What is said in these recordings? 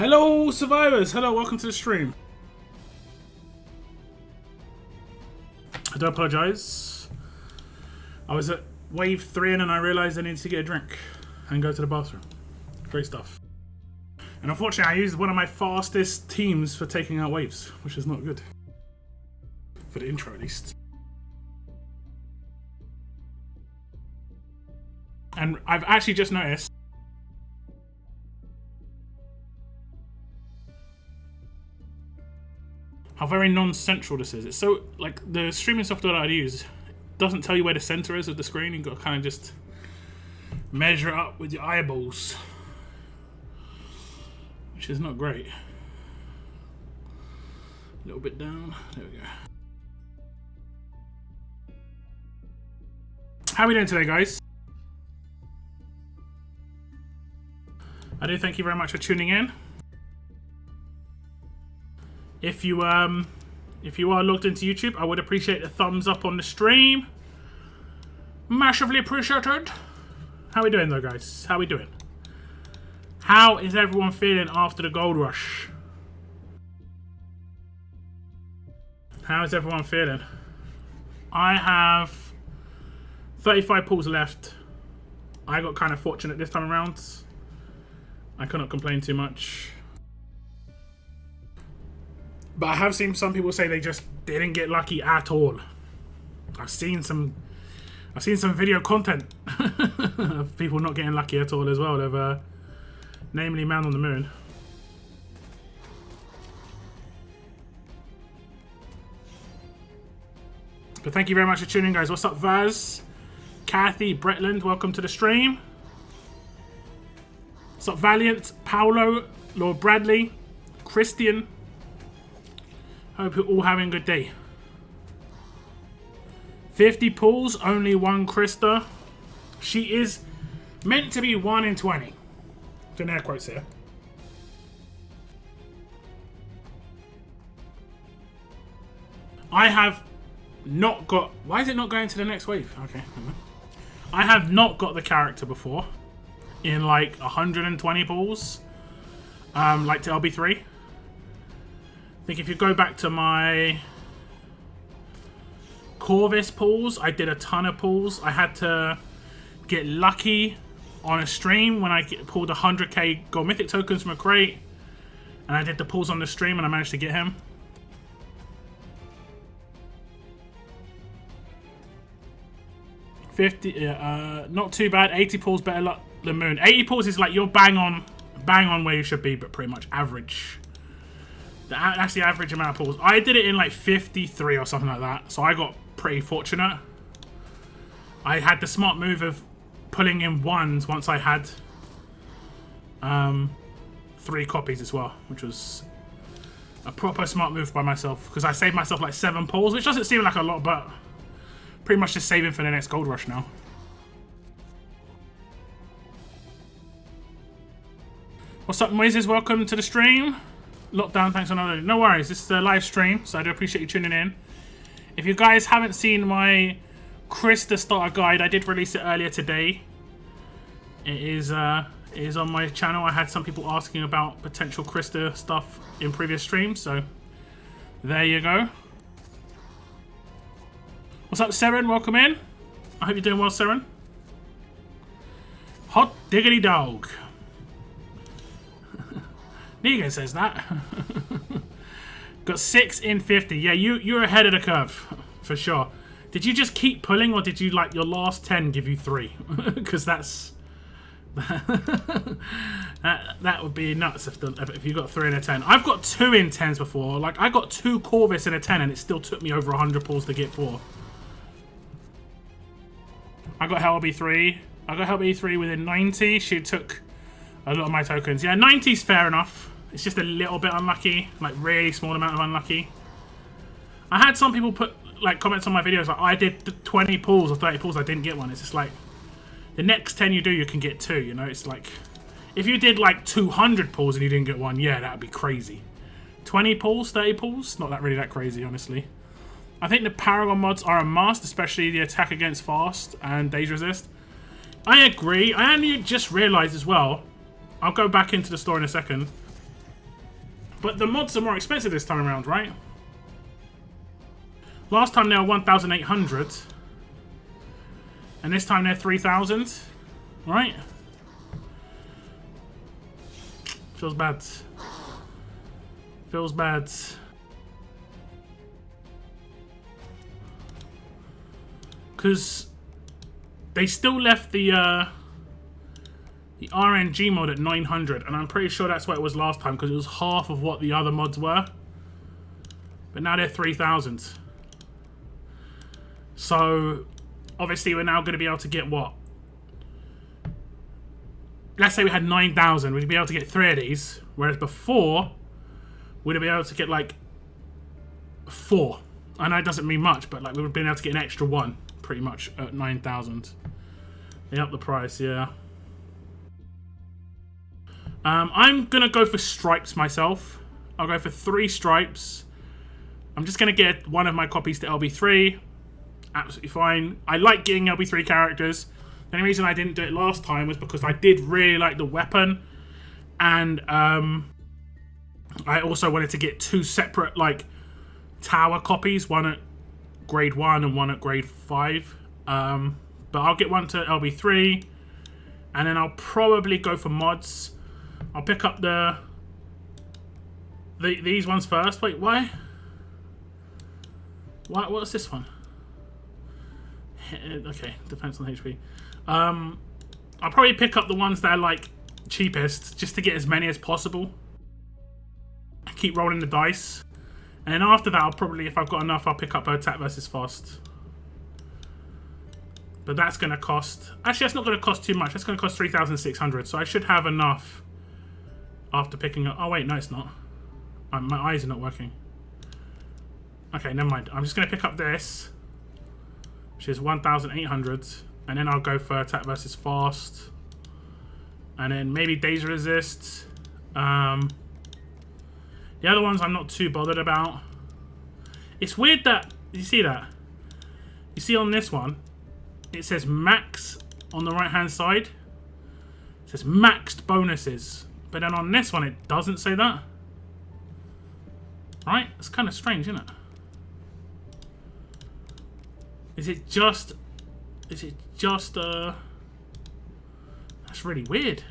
Hello survivors, hello, welcome to the stream. I do apologise. I was at wave 3 and then I realised I needed to get a drink and go to the bathroom. Great stuff. And unfortunately I used one of my fastest teams for taking out waves, which is not good. For the intro at least. And I've actually just noticed how very non-central this is. It's so, like, the streaming software that I use doesn't tell you where the center is of the screen. You've got to kind of just measure it up with your eyeballs, which is not great. A little bit down, there we go. How are we doing today, guys? I do thank you very much for tuning in. If you are logged into YouTube, I would appreciate a thumbs up on the stream. Massively appreciated. How are we doing though, guys? How are we doing? How is everyone feeling after the gold rush? How is everyone feeling? I have 35 pulls left. I got kind of fortunate this time around. I cannot complain too much. But I have seen some people say they just didn't get lucky at all. I've seen some video content of people not getting lucky at all as well. They've namely Man on the Moon. But thank you very much for tuning in, guys. What's up, Vaz? Kathy, Bretland, welcome to the stream. What's up, Valiant, Paolo, Lord Bradley, Christian. Hope you're all having a good day. 50 pulls, only one Krista. She is meant to be 1 in 20. Doing air quotes here. I have not got... Why is it not going to the next wave? Okay. I have not got the character before in like 120 pulls. Like to LB3. I think if you go back to my Corvus pulls, I did a ton of pulls. I had to get lucky on a stream when I pulled 100k gold mythic tokens from a crate. And I did the pulls on the stream and I managed to get him. Not too bad. 80 pulls, better luck than Moon. 80 pulls is like you're bang on where you should be, but pretty much average. That's the average amount of pulls. I did it in like 53 or something like that, so I got pretty fortunate. I had the smart move of pulling in ones once I had 3 copies as well, which was a proper smart move by myself, because I saved myself like 7 pulls, which doesn't seem like a lot, but pretty much just saving for the next gold rush now. What's up, Moises? Welcome to the stream. Lockdown, thanks for another. No worries, this is a live stream, so I do appreciate you tuning in. If you guys haven't seen my Krista starter guide, I did release it earlier today. It is on my channel. I had some people asking about potential Krista stuff in previous streams, so there you go. What's up, Seren? Welcome in. I hope you're doing well, Seren. Hot diggity dog. Negan says that. Got 6 in 50. Yeah, you're ahead of the curve, for sure. Did you just keep pulling, or did you, like, your last 10 give you 3? Because that's... that would be nuts if you got 3 in a 10. I've got 2 in 10s before. Like, I got 2 Corvus in a 10, and it still took me over 100 pulls to get 4. I got LB3. I got LB3 within 90. She took a lot of my tokens. Yeah, 90's fair enough. It's just a little bit unlucky, like really small amount of unlucky. I had some people put like comments on my videos like I did 20 pulls or 30 pulls, I didn't get one. It's just like the next 10 you do, you can get 2. You know, it's like if you did like 200 pulls and you didn't get 1, yeah, that'd be crazy. 20 pulls, 30 pulls, not that really that crazy, honestly. I think the Paragon mods are a must, especially the attack against fast and daze resist. I agree. I only just realised as well. I'll go back into the store in a second. But the mods are more expensive this time around, right? Last time they were 1,800. And this time they're 3,000. Right? Feels bad. Feels bad. Because they still left the RNG mod at 900, and I'm pretty sure that's what it was last time because it was half of what the other mods were. But now they're 3,000. So obviously we're now going to be able to get what? Let's say we had 9,000, we'd be able to get 3 of these, whereas before we'd be able to get like 4. I know it doesn't mean much, but like we would have been able to get an extra 1 pretty much at 9,000. They upped the price, yeah. I'm gonna go for stripes myself. I'll go for 3 stripes. I'm just gonna get one of my copies to LB3. Absolutely fine. I like getting LB3 characters. The only reason I didn't do it last time was because I did really like the weapon, and I also wanted to get 2 separate like tower copies, one at grade 1 and one at grade 5. But I'll get one to LB3, and then I'll probably go for mods. I'll pick up these ones first. Wait, why? What's this one? Okay, defense on HP. I'll probably pick up the ones that are like cheapest, just to get as many as possible. Keep rolling the dice, and then after that, I'll probably, if I've got enough, I'll pick up attack versus fast. But that's going to cost... Actually, that's not going to cost too much. That's going to cost 3,600, so I should have enough after picking up... Oh, wait, no, it's not. My eyes are not working. Okay, never mind. I'm just going to pick up this, which is 1,800, and then I'll go for attack versus fast. And then maybe daze resist. The other ones I'm not too bothered about. It's weird that... You see that? You see on this one, it says max on the right hand side. It says maxed bonuses. But then on this one it doesn't say that. Right? It's kind of strange, isn't it? Is it just that's really weird.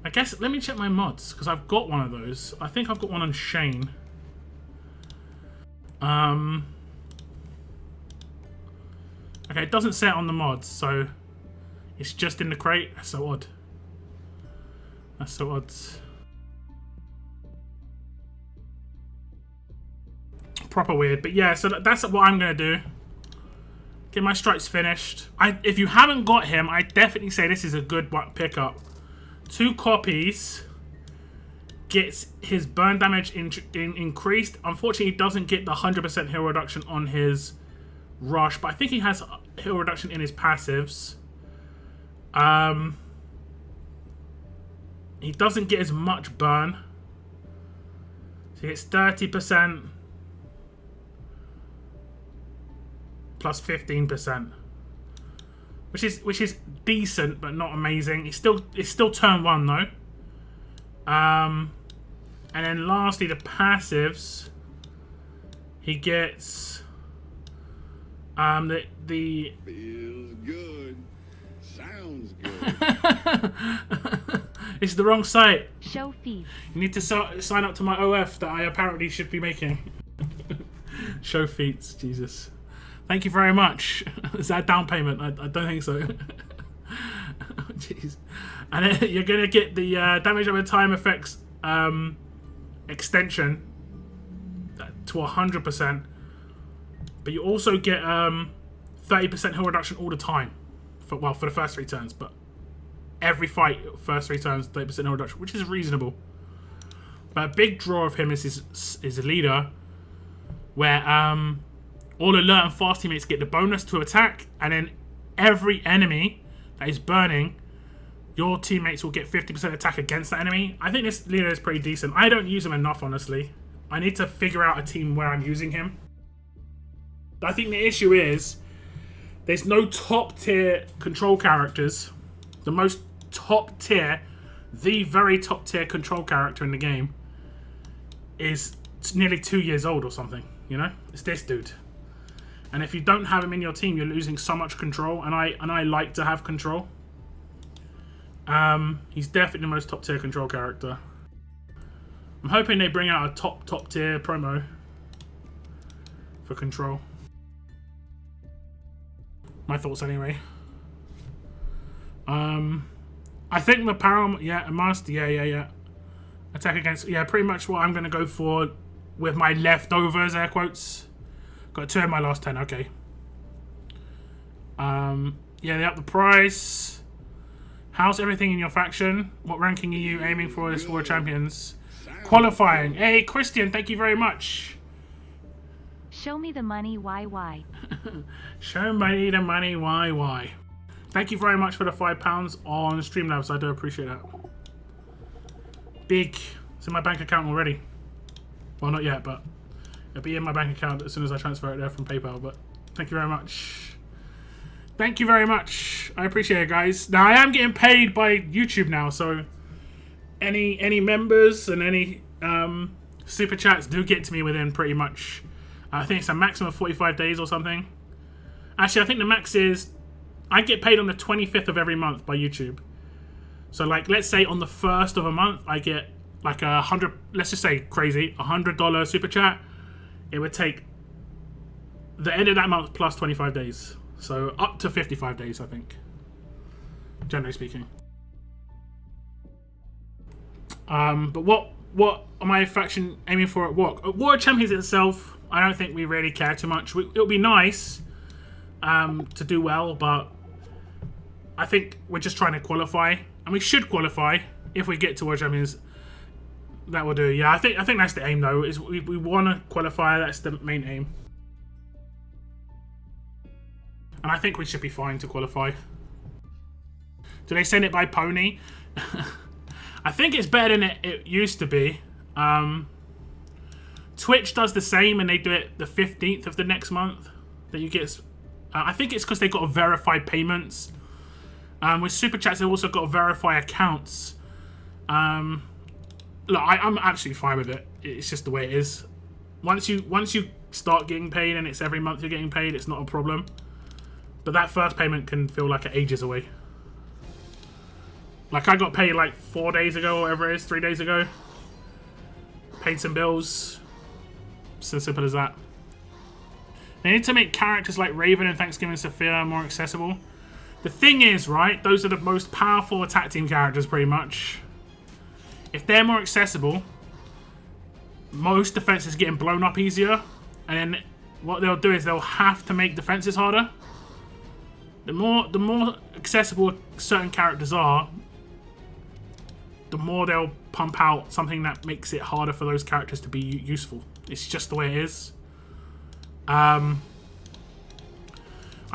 I guess let me check my mods, because I've got one of those. I think I've got one on Shane. Okay, it doesn't say it on the mods, so it's just in the crate. That's so odd. That's so odd. Proper weird, but yeah, so that's what I'm gonna do. Get my stripes finished. If you haven't got him, I definitely say this is a good pickup. 2 copies gets his burn damage increased. Unfortunately, he doesn't get the 100% heal reduction on his rush, but I think he has heal reduction in his passives. He doesn't get as much burn, so he gets 30% plus 15%, which is decent but not amazing. It's still turn 1 though. And then lastly, the passives, he gets the feels good, sounds good. It's the wrong site. Show feed. You need to sign up to my OF that I apparently should be making. Show feats, Jesus. Thank you very much. Is that a down payment? I don't think so. Jeez. And then you're going to get the damage over time effects extension to 100%. But you also get 30% heal reduction all the time. For the first 3 turns. But every fight, first 3 turns, 30% heal reduction, which is reasonable. But a big draw of him is his leader, where all alert and fast teammates get the bonus to attack, and then every enemy that is burning, your teammates will get 50% attack against that enemy. I think this leader is pretty decent. I don't use him enough, honestly. I need to figure out a team where I'm using him. I think the issue is there's no top tier control characters. The most top tier the very top tier control character in the game is nearly 2 years old or something, you know? It's this dude. And if you don't have him in your team, you're losing so much control, and I like to have control. He's definitely the most top tier control character. I'm hoping they bring out a top tier promo for control. My thoughts anyway. I think the Paramount, yeah, a master, yeah. Attack against, yeah, pretty much what I'm going to go for with my leftovers, air quotes. Got 2 in my last 10, okay. Yeah, they up the price. How's everything in your faction? What ranking are you aiming for this World Champions? Qualifying. Hey, Christian, thank you very much. Show me the money, why? Show me the money, why? Thank you very much for the £5 on Streamlabs. I do appreciate that. Big. It's in my bank account already. Well, not yet, but it'll be in my bank account as soon as I transfer it there from PayPal. But thank you very much. Thank you very much. I appreciate it, guys. Now, I am getting paid by YouTube now, so any members and any super chats do get to me within pretty much, I think it's a maximum of 45 days or something. Actually, I think the max is, I get paid on the 25th of every month by YouTube. So, like, let's say on the 1st of a month, I get like let's just say crazy, $100 super chat. It would take the end of that month plus 25 days. So, up to 55 days, I think. Generally speaking. But what am my faction aiming for at what? At War of Champions itself, I don't think we really care too much. It'll be nice to do well, but I think we're just trying to qualify. And we should qualify if we get to World Champions. That will do. Yeah, I think that's the aim though. Is we want to qualify. That's the main aim. And I think we should be fine to qualify. Do they send it by pony? I think it's better than it used to be. Twitch does the same, and they do it the 15th of the next month. That you get. I think it's because they've got to verify payments. With Super Chats, they've also got to verify accounts. Look, I'm absolutely fine with it. It's just the way it is. Once you start getting paid, and it's every month you're getting paid, it's not a problem. But that first payment can feel like ages away. Like, I got paid like 4 days ago, or whatever it is, 3 days ago. Paid some bills. It's as simple as that. They need to make characters like Raven and Thanksgiving Sophia more accessible. The thing is, right, those are the most powerful attack team characters, pretty much. If they're more accessible, most defenses are getting blown up easier. And then what they'll do is they'll have to make defenses harder. The more accessible certain characters are, the more they'll pump out something that makes it harder for those characters to be useful. It's just the way it is. I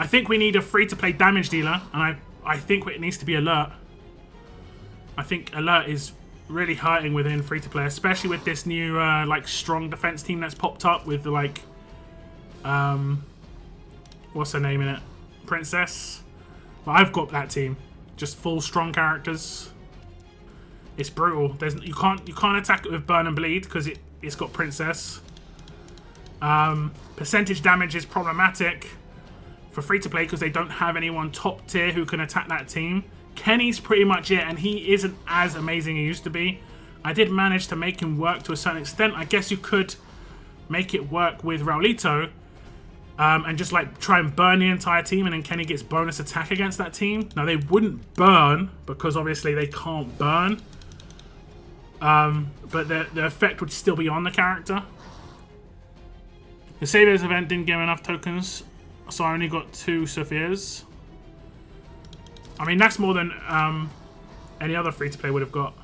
think we need a free-to-play damage dealer, and I think it needs to be Alert. I think Alert is really hurting within free-to-play, especially with this new like strong defense team that's popped up with the like what's her name in it? Princess. Well, I've got that team, just full strong characters. It's brutal. You can't attack it with Burn and Bleed because it's got Princess. Percentage damage is problematic for free to play because they don't have anyone top tier who can attack that team. Kenny's pretty much it, and he isn't as amazing as he used to be. I did manage to make him work to a certain extent. I guess you could make it work with Raulito and just like try and burn the entire team, and then Kenny gets bonus attack against that team. Now they wouldn't burn because obviously they can't burn, but the effect would still be on the character. The Saviors event didn't give enough tokens, so I only got 2 Sophias. I mean, that's more than any other free-to-play would have got.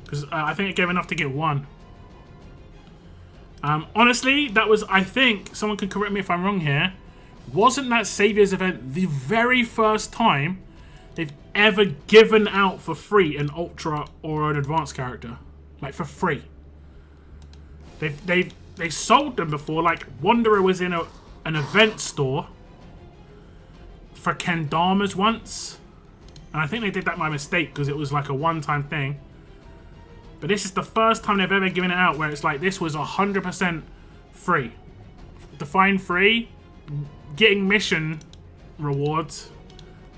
Because I think it gave enough to get 1. Honestly, that was, I think, someone can correct me if I'm wrong here, wasn't that Saviors event the very first time they've ever given out for free an Ultra or an Advanced character? Like, for free. They sold them before. Like, Wanderer was in an event store for Kendamas once. And I think they did that by mistake because it was like a one-time thing. But this is the first time they've ever given it out where it's like this was 100% free. Define free, getting mission rewards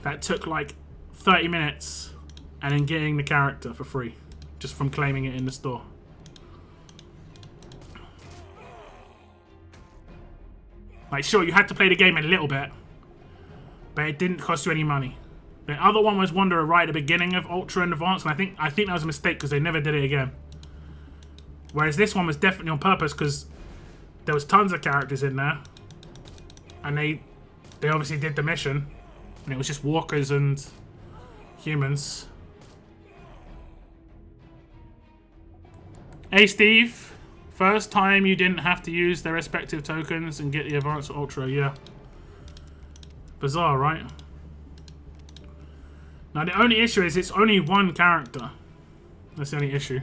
that took like 30 minutes and then getting the character for free just from claiming it in the store. Like, sure, you had to play the game a little bit, but it didn't cost you any money. The other one was Wanderer right at the beginning of Ultra and Advanced, and I think that was a mistake because they never did it again. Whereas this one was definitely on purpose because there was tons of characters in there, and they obviously did the mission, and it was just walkers and humans. Hey Steve, first time you didn't have to use their respective tokens and get the Advanced Ultra, yeah. Bizarre, right? Now the only issue is it's only one character. That's the only issue.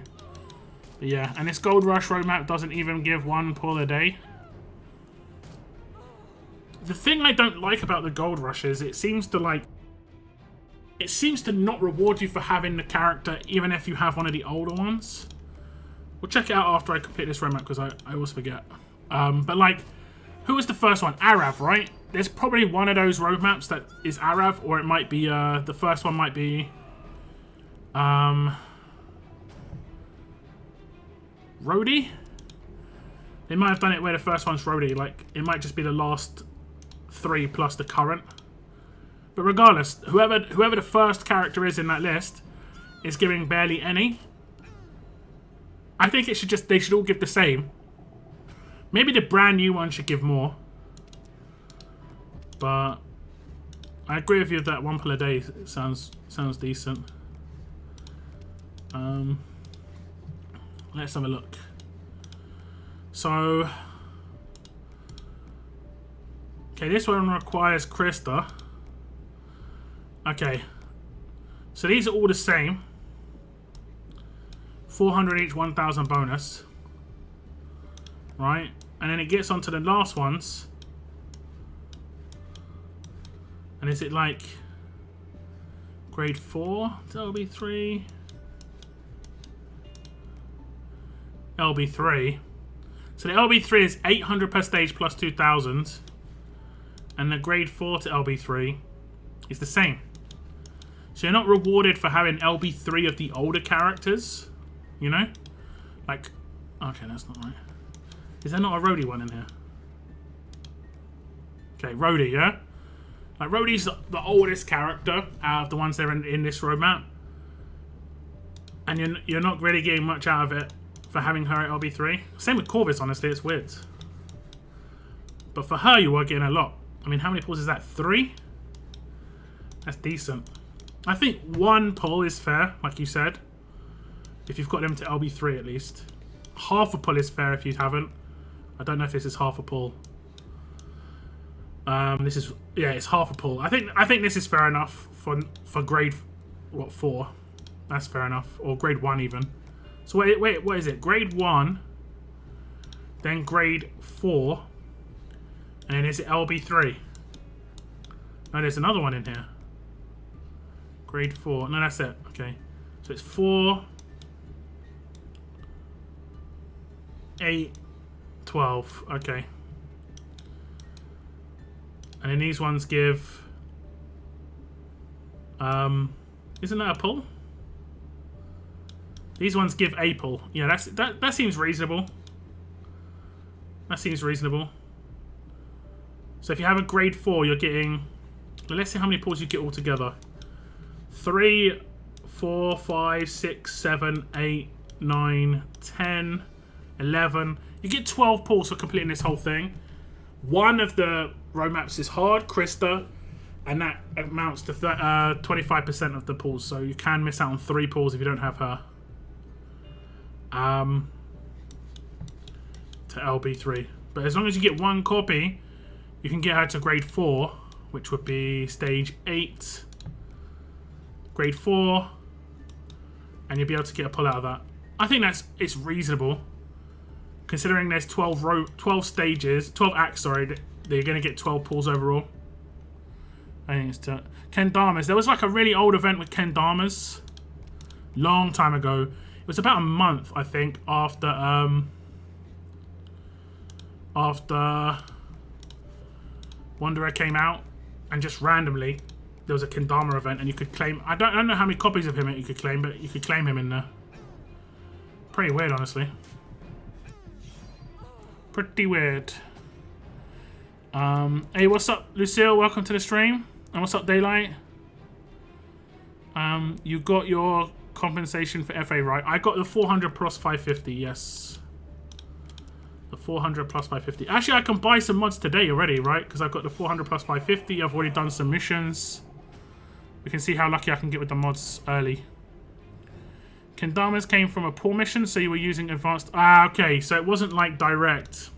But yeah, and this Gold Rush roadmap doesn't even give one pull a day. The thing I don't like about the Gold Rush is it seems to not reward you for having the character even if you have one of the older ones. We'll check it out after I complete this roadmap because I always forget. But like, who was the first one? Arav, right? There's probably one of those roadmaps that is Arav, or it might be, the first one might be, Rhodey? They might have done it where the first one's Rhodey, like, it might just be the last 3 plus the current. But regardless, whoever the first character is in that list is giving barely any. I think it should they should all give the same. Maybe the brand new one should give more. But I agree with you that one pull a day sounds decent. Let's have a look. So, okay, this one requires Krista. Okay, so these are all the same. 400 each, 1,000 bonus. Right, and then it gets onto the last ones. And is it like grade 4 to LB3? LB3. So the LB3 is 800 per stage plus 2,000. And the grade 4 to LB3 is the same. So you're not rewarded for having LB3 of the older characters. You know? Like, okay, that's not right. Is there not a Rhodey one in here? Okay, Rhodey, yeah? Like, Rhodey's the oldest character out of the ones that are in this roadmap. And you're not really getting much out of it for having her at LB3. Same with Corvus, honestly, it's weird. But for her, you are getting a lot. I mean, how many pulls is that? 3? That's decent. I think 1 pull is fair, like you said. If you've got them to LB3 at least. Half a pull is fair if you haven't. I don't know if this is half a pull. This is, yeah, it's half a pull. I think this is fair enough for grade, what, 4? That's fair enough. Or grade 1 even. So wait, what is it? Grade 1, then grade 4, and then is it LB3? No, there's another one in here. Grade 4. No, that's it. Okay. So it's 4, 8, 12. Okay. And then these ones give... isn't that a pull? These ones give a pull. Yeah, that seems reasonable. That seems reasonable. So if you have a grade 4, you're getting... Let's see how many pulls you get altogether. 3, 4, 5, 6, 7, 8, 9, 10, 11. You get 12 pulls for completing this whole thing. One of the roadmaps is hard, Krista, and that amounts to 25% of the pulls. So you can miss out on 3 pulls if you don't have her. To LB3. But as long as you get 1 copy, you can get her to grade 4, which would be stage 8. Grade 4. And you'll be able to get a pull out of that. I think it's reasonable. Considering there's 12 stages, 12 acts, sorry, that you're going to get 12 pulls overall. I think it's Kendamas. There was like a really old event with Kendamas. Long time ago. It was about a month, I think, after Wanderer came out, and just randomly there was a Kendama event, and you could claim. I don't know how many copies of him you could claim, but you could claim him in there. Pretty weird, honestly. Pretty weird. Hey, what's up, Lucille? Welcome to the stream. And what's up, Daylight? You got your compensation for FA, right? I got the 400 plus 550, yes. The 400 plus 550. Actually, I can buy some mods today already, right? Because I've got the 400 plus 550. I've already done some missions. We can see how lucky I can get with the mods early. Kendamas came from a pool mission, so you were using advanced... Ah, okay, so it wasn't like direct.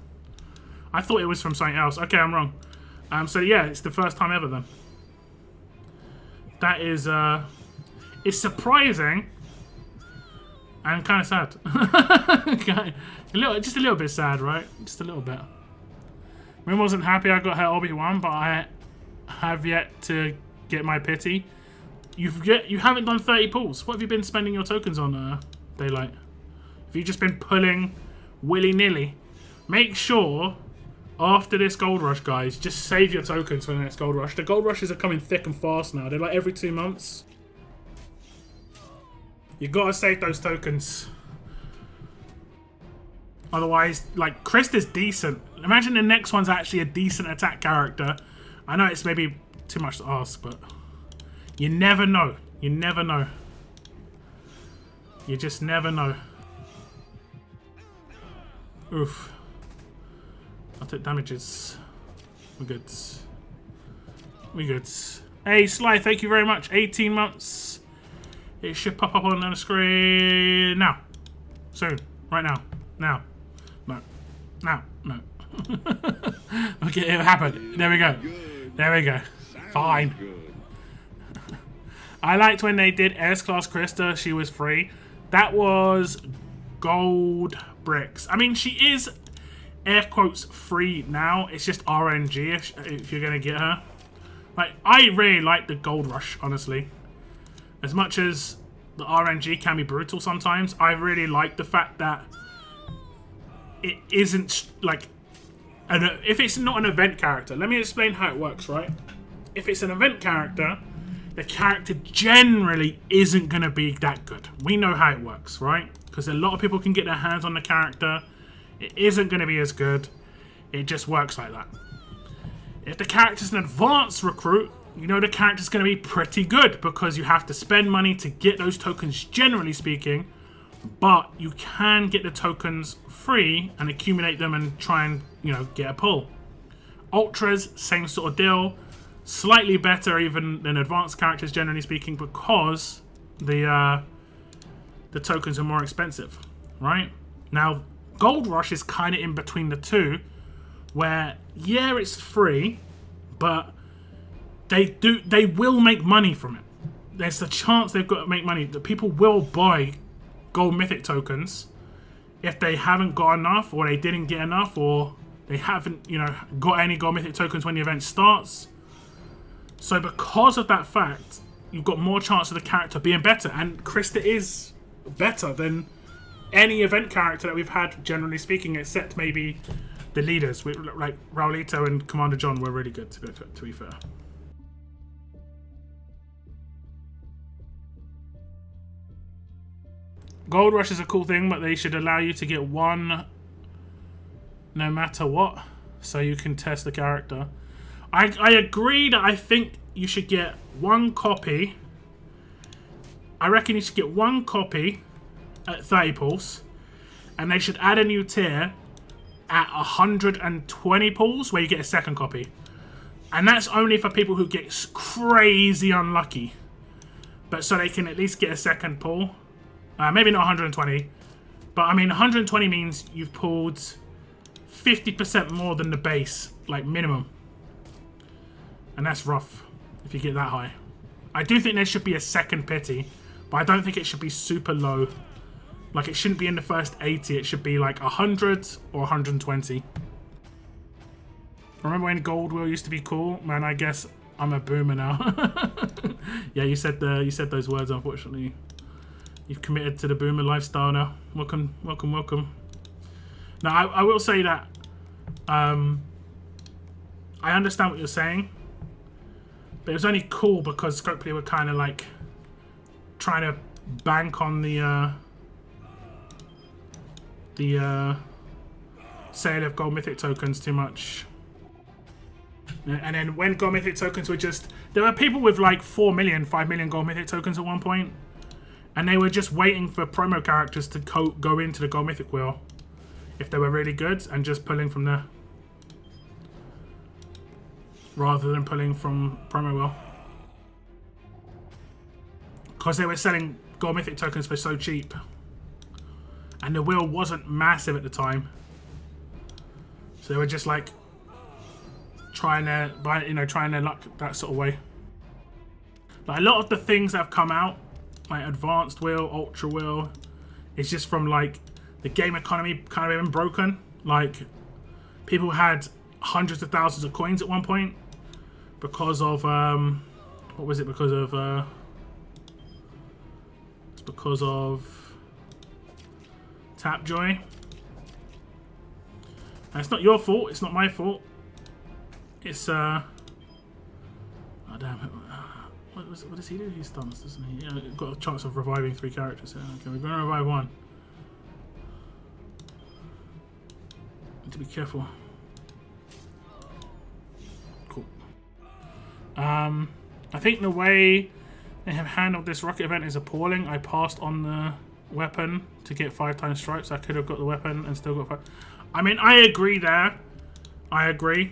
I thought it was from something else. Okay, I'm wrong. So yeah, it's the first time ever then. That is, it's surprising and kind of sad. Just a little bit sad, right? Just a little bit. Min wasn't happy I got her Obi-Wan, but I have yet to get my pity. You haven't done 30 pulls. What have you been spending your tokens on, Daylight? Have you just been pulling willy-nilly? Make sure, after this gold rush, guys, just save your tokens for the next gold rush. The gold rushes are coming thick and fast now. They're like every 2 months. You gotta save those tokens. Otherwise, like, Krista's decent. Imagine the next one's actually a decent attack character. I know it's maybe too much to ask, but... You never know. You never know. You just never know. Oof. I'll take damages. We're good. We're good. Hey, Sly, thank you very much. 18 months. It should pop up on the screen now. Soon. Right now. Now. No. Now. No. Okay, it happened. There we go. There we go. Fine. I liked when they did S-Class Krista. She was free. That was gold bricks. I mean, she is, air quotes, free now. It's just RNG if you're going to get her. Like, I really like the gold rush, honestly. As much as the RNG can be brutal sometimes, I really like the fact that it isn't, like, if it's not an event character. Let me explain how it works, right? If it's an event character... The character generally isn't going to be that good. We know how it works, right? Because a lot of people can get their hands on the character. It isn't going to be as good. It just works like that. If the character's an advanced recruit, you know the character's going to be pretty good because you have to spend money to get those tokens, generally speaking. But you can get the tokens free and accumulate them and try and, you know, get a pull. Ultras, same sort of deal. Slightly better even than advanced characters, generally speaking, because the tokens are more expensive, right? Now, Gold Rush is kind of in between the two, where, yeah, it's free, but they will make money from it. There's a chance they've got to make money. That people will buy gold mythic tokens if they haven't got enough, or they didn't get enough, or they haven't, you know, got any gold mythic tokens when the event starts. So because of that fact, you've got more chance of the character being better. And Krista is better than any event character that we've had, generally speaking, except maybe the leaders. Like Raulito and Commander John were really good, to be fair. Gold Rush is a cool thing, but they should allow you to get one no matter what, so you can test the character. I agree that I think you should get one copy. I reckon you should get one copy at 30 pulls, and they should add a new tier at 120 pulls where you get a second copy. And that's only for people who get crazy unlucky. But so they can at least get a second pull. Maybe not 120. But I mean, 120 means you've pulled 50% more than the base, like minimum. And that's rough if you get that high. I do think there should be a second pity, but I don't think it should be super low. Like, it shouldn't be in the first 80. It should be like 100 or 120. Remember when Gold Wheel used to be cool? Man, I guess I'm a boomer now. Yeah, you said those words. Unfortunately, you've committed to the boomer lifestyle now. Welcome, welcome, welcome. Now, I will say that I understand what you're saying, but it was only cool because Scopely were kind of like trying to bank on the sale of gold mythic tokens too much. And then when gold mythic tokens were just... There were people with like 4 million, 5 million gold mythic tokens at one point. And they were just waiting for promo characters to go into the gold mythic wheel. If they were really good and just pulling from there. Rather than pulling from promo wheel. Because they were selling gold mythic tokens for so cheap. And the wheel wasn't massive at the time. So they were just like... trying their luck that sort of way. Like a lot of the things that have come out, like advanced wheel, ultra wheel, it's just from like the game economy kind of been broken. Like people had hundreds of thousands of coins at one point because of what was it? Because of it's because of Tapjoy. And it's not your fault. It's not my fault. It's oh damn it. What does he do? He stuns, doesn't he? Yeah, got a chance of reviving 3 characters here. Okay, we're gonna revive 1. Need to be careful. Cool. I think the way they have handled this rocket event is appalling. I passed on the weapon to get 5 times stripes. I could have got the weapon and still got 5. I mean, I agree there. I agree.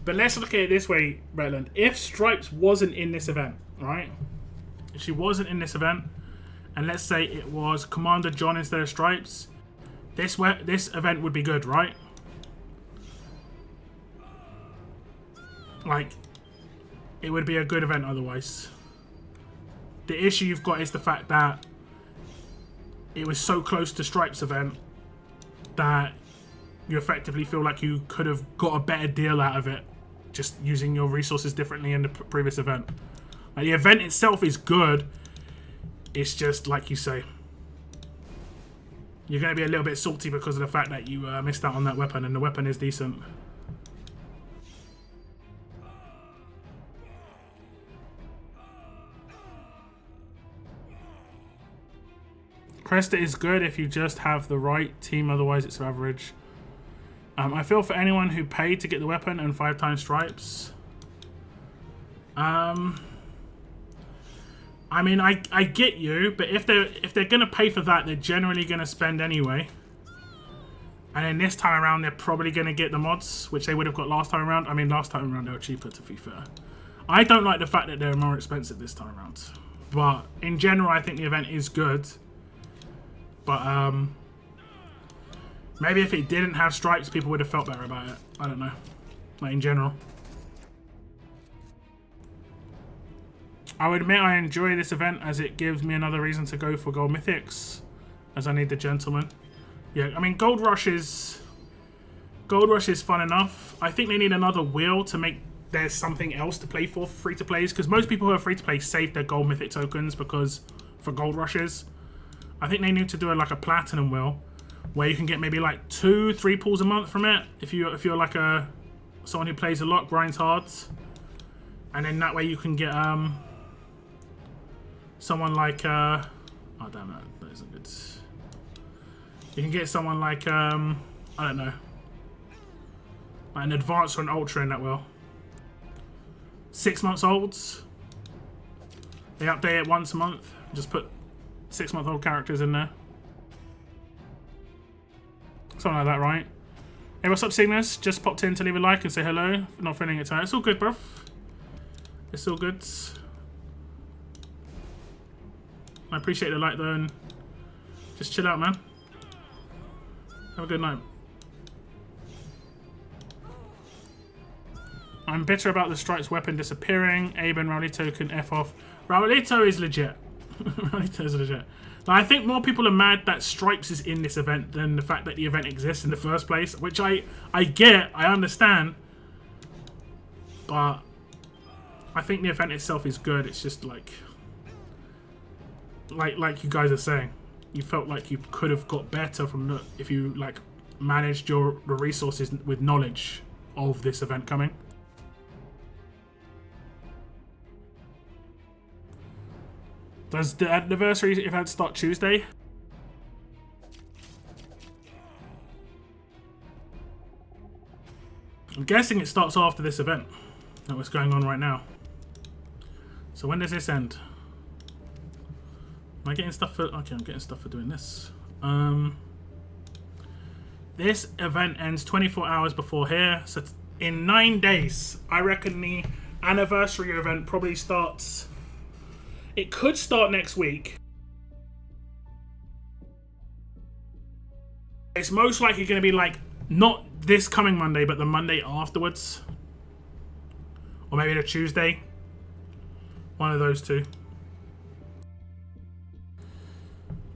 But let's look at it this way, Redland. If Stripes wasn't in this event, right? If she wasn't in this event, and let's say it was Commander John instead of Stripes, this event would be good, right? Like, it would be a good event otherwise. The issue you've got is the fact that it was so close to Stripes event that you effectively feel like you could have got a better deal out of it just using your resources differently in the previous event. Like, the event itself is good. It's just, like you say, you're going to be a little bit salty because of the fact that you missed out on that weapon, and the weapon is decent. Cresta is good if you just have the right team, otherwise it's average. I feel for anyone who paid to get the weapon and 5 times stripes. I mean, I get you, but if they're gonna pay for that, they're generally gonna spend anyway. And then this time around, they're probably gonna get the mods, which they would have got last time around. I mean, last time around they were cheaper, to be fair. I don't like the fact that they're more expensive this time around, but in general, I think the event is good. But maybe if it didn't have stripes, people would have felt better about it. I don't know. Like, in general. I would admit I enjoy this event as it gives me another reason to go for gold mythics, as I need the gentleman. Yeah, I mean, Gold Rush is fun enough. I think they need another wheel to make there's something else to play for free-to-plays, because most people who are free-to-play save their gold mythic tokens for Gold Rushes. I think they need to do like a platinum wheel where you can get maybe like 2-3 pulls a month from it if you're like someone who plays a lot, grinds hard, and then that way you can get someone like oh damn it, that isn't good. You can get someone like I don't know, like an advanced or an ultra in that wheel. 6 months olds, they update it once a month. Just put 6-month-old characters in there. Something like that, right? Hey, what's up, Cygnus? Just popped in to leave a like and say hello. Not feeling it tonight. It's all good, bruv. It's all good. I appreciate the like, though, and just chill out, man. Have a good night. I'm bitter about the Stripes weapon disappearing. Abe and Raulito can F off. Raulito is legit. Raulito is legit. Now, I think more people are mad that Stripes is in this event than the fact that the event exists in the first place, which I get, I understand. but I think the event itself is good. It's just like you guys are saying, you felt like you could have got better from the, if you like managed the resources with knowledge of this event coming. Does the anniversary event start Tuesday? I'm guessing it starts after this event that was going on right now. So when does this end? Am I getting stuff for... Okay, I'm getting stuff for doing this. This event ends 24 hours before here. So in 9 days, I reckon the anniversary event probably starts... It could start next week. It's most likely going to be like, not this coming Monday, but the Monday afterwards. Or maybe the Tuesday. One of those two.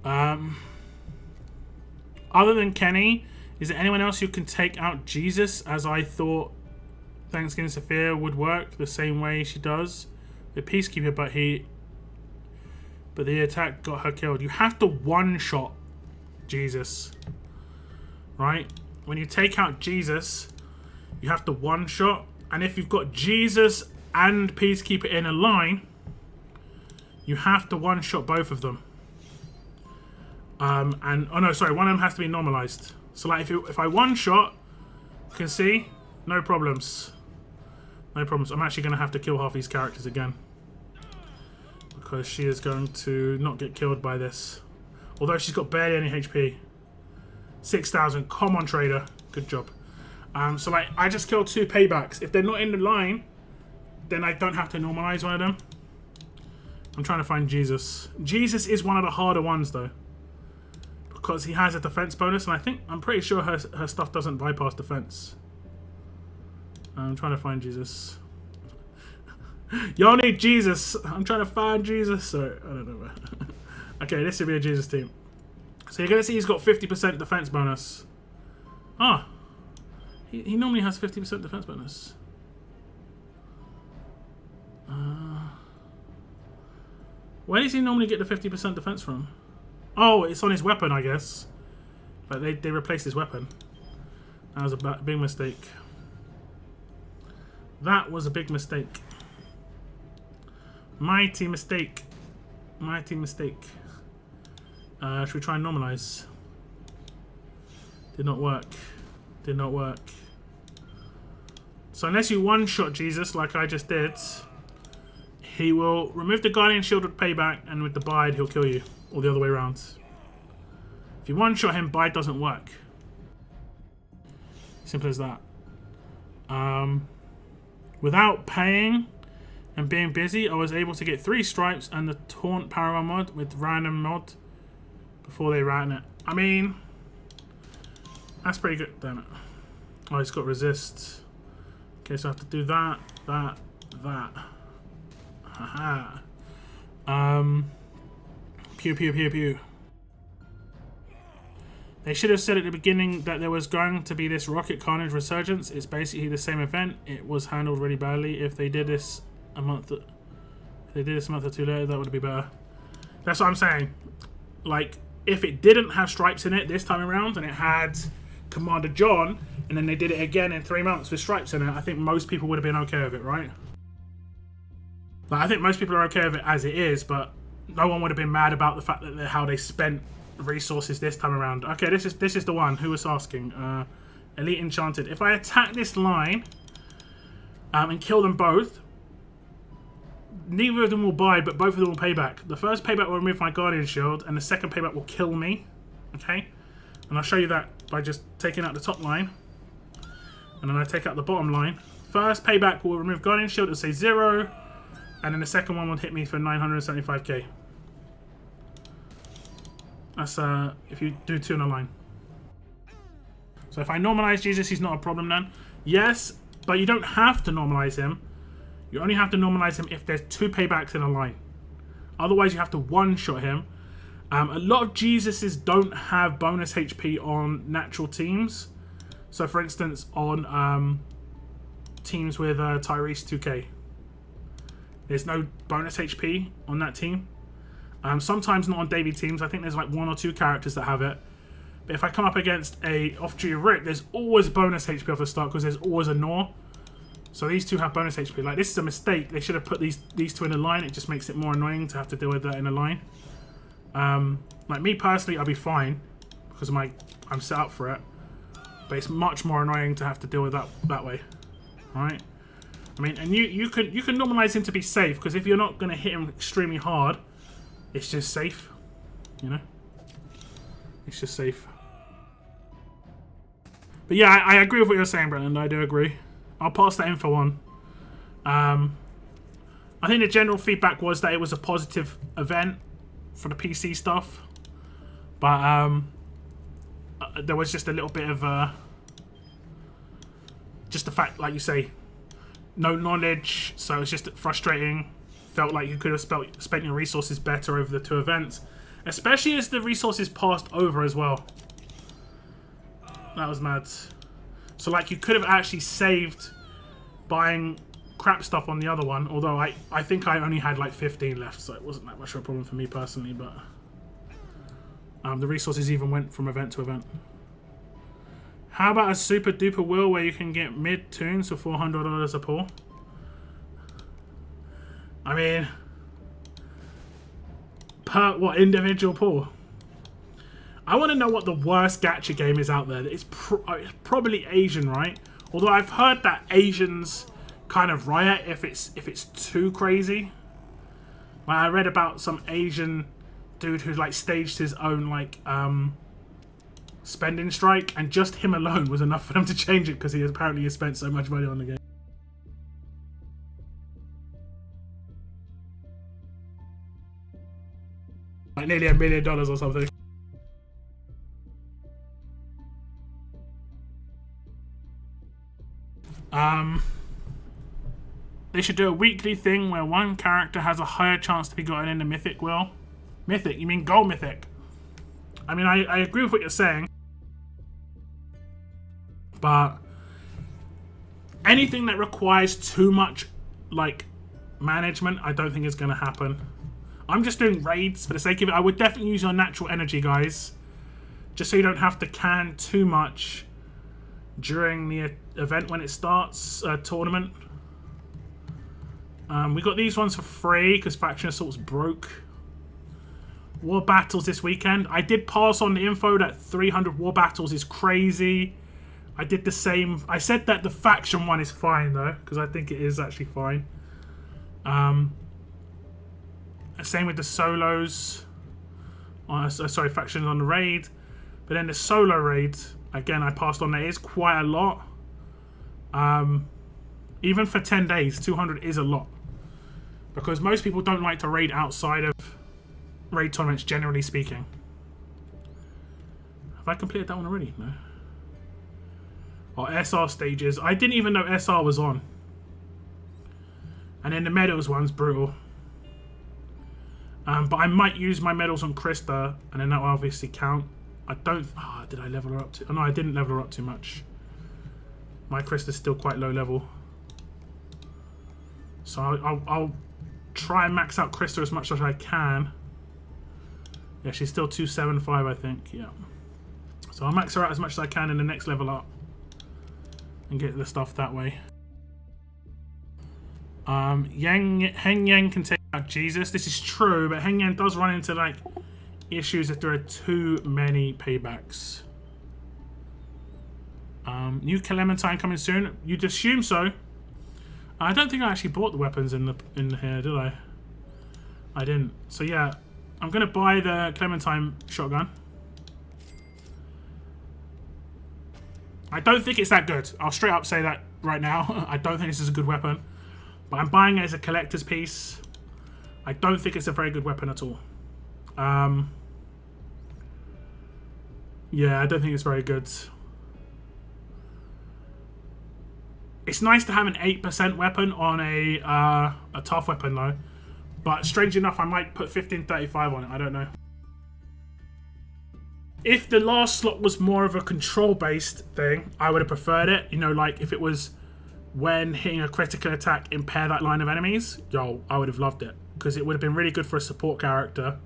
Other than Kenny, is there anyone else who can take out Jesus, as I thought Thanksgiving Sophia would work the same way she does? The Peacekeeper, but the attack got her killed. You have to one-shot Jesus. Right? When you take out Jesus, you have to one-shot. And if you've got Jesus and Peacekeeper in a line, you have to one-shot both of them. And oh no, sorry, one of them has to be normalized. So like if I one-shot, you can see, no problems. No problems. I'm actually going to have to kill half these characters again, because she is going to not get killed by this. Although she's got barely any HP. 6,000. Come on, trader. Good job. So like, I just killed 2 paybacks. If they're not in the line, then I don't have to normalize one of them. I'm trying to find Jesus. Jesus is one of the harder ones though, because he has a defense bonus, and I'm pretty sure her stuff doesn't bypass defense. I'm trying to find Jesus. Y'all need Jesus. I'm trying to find Jesus. Sorry, I don't know where. Okay, this should be a Jesus team. So you're going to see he's got 50% defense bonus. Ah. He normally has 50% defense bonus. Where does he normally get the 50% defense from? Oh, it's on his weapon, I guess. Like they replaced his weapon. That was a big mistake. That was a big mistake. Mighty mistake. Mighty mistake. Should we try and normalize? Did not work. Did not work. So unless you one-shot Jesus like I just did, he will remove the Guardian Shield with payback, and with the bide he'll kill you. Or the other way around. If you one-shot him, bide doesn't work. Simple as that. Without paying and being busy, I was able to get 3 stripes and the Taunt Paragon mod with random mod before they ran it. I mean, that's pretty good. Damn it. Oh, it's got resist. Okay, so I have to do that, that. Haha. Pew, pew, pew, pew. They should have said at the beginning that there was going to be this Rocket Carnage Resurgence. It's basically the same event. It was handled really badly. If they did this a month or two later, that would be better. That's what I'm saying. Like, if it didn't have stripes in it this time around, and it had Commander John, and then they did it again in 3 months with stripes in it, I think most people would have been okay with it, right? Like, I think most people are okay with it as it is, but no one would have been mad about the fact that how they spent resources this time around. Okay, this is the one. Who was asking? Elite Enchanted. If I attack this line and kill them both, neither of them will bide, but both of them will pay back. The first payback will remove my Guardian Shield, and the second payback will kill me. Okay? And I'll show you that by just taking out the top line. And then I take out the bottom line. First payback will remove Guardian Shield, it'll say 0. And then the second one will hit me for 975k. That's if you do 2 in a line. So if I normalize Jesus, he's not a problem then. Yes, but you don't have to normalize him. You only have to normalize him if there's 2 paybacks in a line. Otherwise, you have to one-shot him. A lot of Jesuses don't have bonus HP on natural teams. So for instance, on teams with Tyrese 2K. There's no bonus HP on that team. Sometimes not on Davey teams. I think there's like 1 or 2 characters that have it. But if I come up against a off-duty Rick, there's always bonus HP off the start because there's always a Nor. So these two have bonus HP. Like, this is a mistake. They should have put these two in a line. It just makes it more annoying to have to deal with that in a line. Like me personally, I'll be fine because I'm set up for it. But it's much more annoying to have to deal with that way. Alright? I mean, and you can normalize him to be safe because if you're not going to hit him extremely hard, it's just safe. You know? It's just safe. But yeah, I agree with what you're saying, Brennan. I do agree. I'll pass that in for one. I think the general feedback was that it was a positive event for the PC stuff. But there was just a little bit of just the fact, like you say, no knowledge, so it's just frustrating. Felt like you could have spent your resources better over the 2 events, especially as the resources passed over as well. That was mad. So like you could have actually saved buying crap stuff on the other one, although I think I only had like 15 left, so it wasn't that much of a problem for me personally, but the resources even went from event to event. How about a super duper wheel where you can get mid tunes for $400 a pull? I mean, per what individual pull? I want to know what the worst gacha game is out there. It's probably Asian, right? Although I've heard that Asians kind of riot if it's too crazy. Like I read about some Asian dude who like staged his own like spending strike, and just him alone was enough for them to change it because he apparently has spent so much money on the game. Like nearly $1 million or something. They should do a weekly thing where one character has a higher chance to be gotten in the mythic wheel. Mythic? You mean gold mythic? I mean, I agree with what you're saying. But anything that requires too much, like, management, I don't think is going to happen. I'm just doing raids for the sake of it. I would definitely use your natural energy, guys. Just so you don't have to can too much during the event when it starts, tournament. We got these ones for free because Faction Assault's broke. War battles this weekend. I did pass on the info that 300 war battles is crazy. I did the same. I said that the faction one is fine though, because I think it is actually fine. Same with the solos. Sorry, factions on the raid. But then the solo raid, again, I passed on that. It is quite a lot. Even for 10 days, 200 is a lot. Because most people don't like to raid outside of raid tournaments, generally speaking. Have I completed that one already? No. Or SR stages. I didn't even know SR was on. And then the medals one's brutal. But I might use my medals on Krista, and then that will obviously count. I don't... Ah, did I level her up to... Oh, no, I didn't level her up too much. My Krista's still quite low level. So I'll try and max out Krista as much as I can. Yeah, she's still 275, I think. Yeah. So I'll max her out as much as I can in the next level up. And get the stuff that way. Heng Yang can take out Jesus. This is true, but Heng Yang does run into like issues if there are too many paybacks. New Clementine coming soon. You'd assume so. I don't think I actually bought the weapons in here, did I? I didn't. So yeah, I'm gonna buy the Clementine shotgun. I don't think it's that good. I'll straight up say that right now. I don't think this is a good weapon. But I'm buying it as a collector's piece. I don't think it's a very good weapon at all. Yeah, I don't think it's very good. It's nice to have an 8% weapon on a tough weapon though. But strange enough, I might put 1535 on it. I don't know. If the last slot was more of a control-based thing, I would have preferred it. You know, like if it was when hitting a critical attack impair that line of enemies, yo, I would have loved it because it would have been really good for a support character.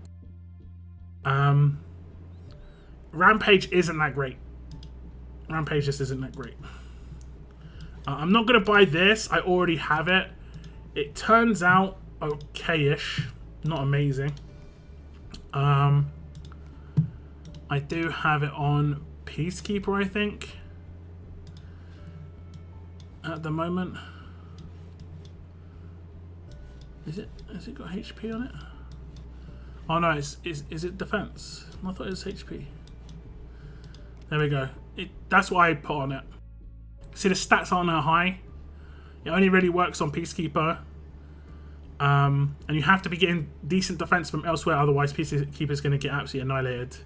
Rampage isn't that great. Rampage just isn't that great. I'm not going to buy this. I already have it. It turns out okay-ish. Not amazing. I do have it on Peacekeeper, I think. At the moment. Has it got HP on it? Oh no, is it defense? I thought it was HP. There we go. That's why I put on it. See, the stats aren't that high. It only really works on Peacekeeper. And you have to be getting decent defense from elsewhere, otherwise Peacekeeper's going to get absolutely annihilated.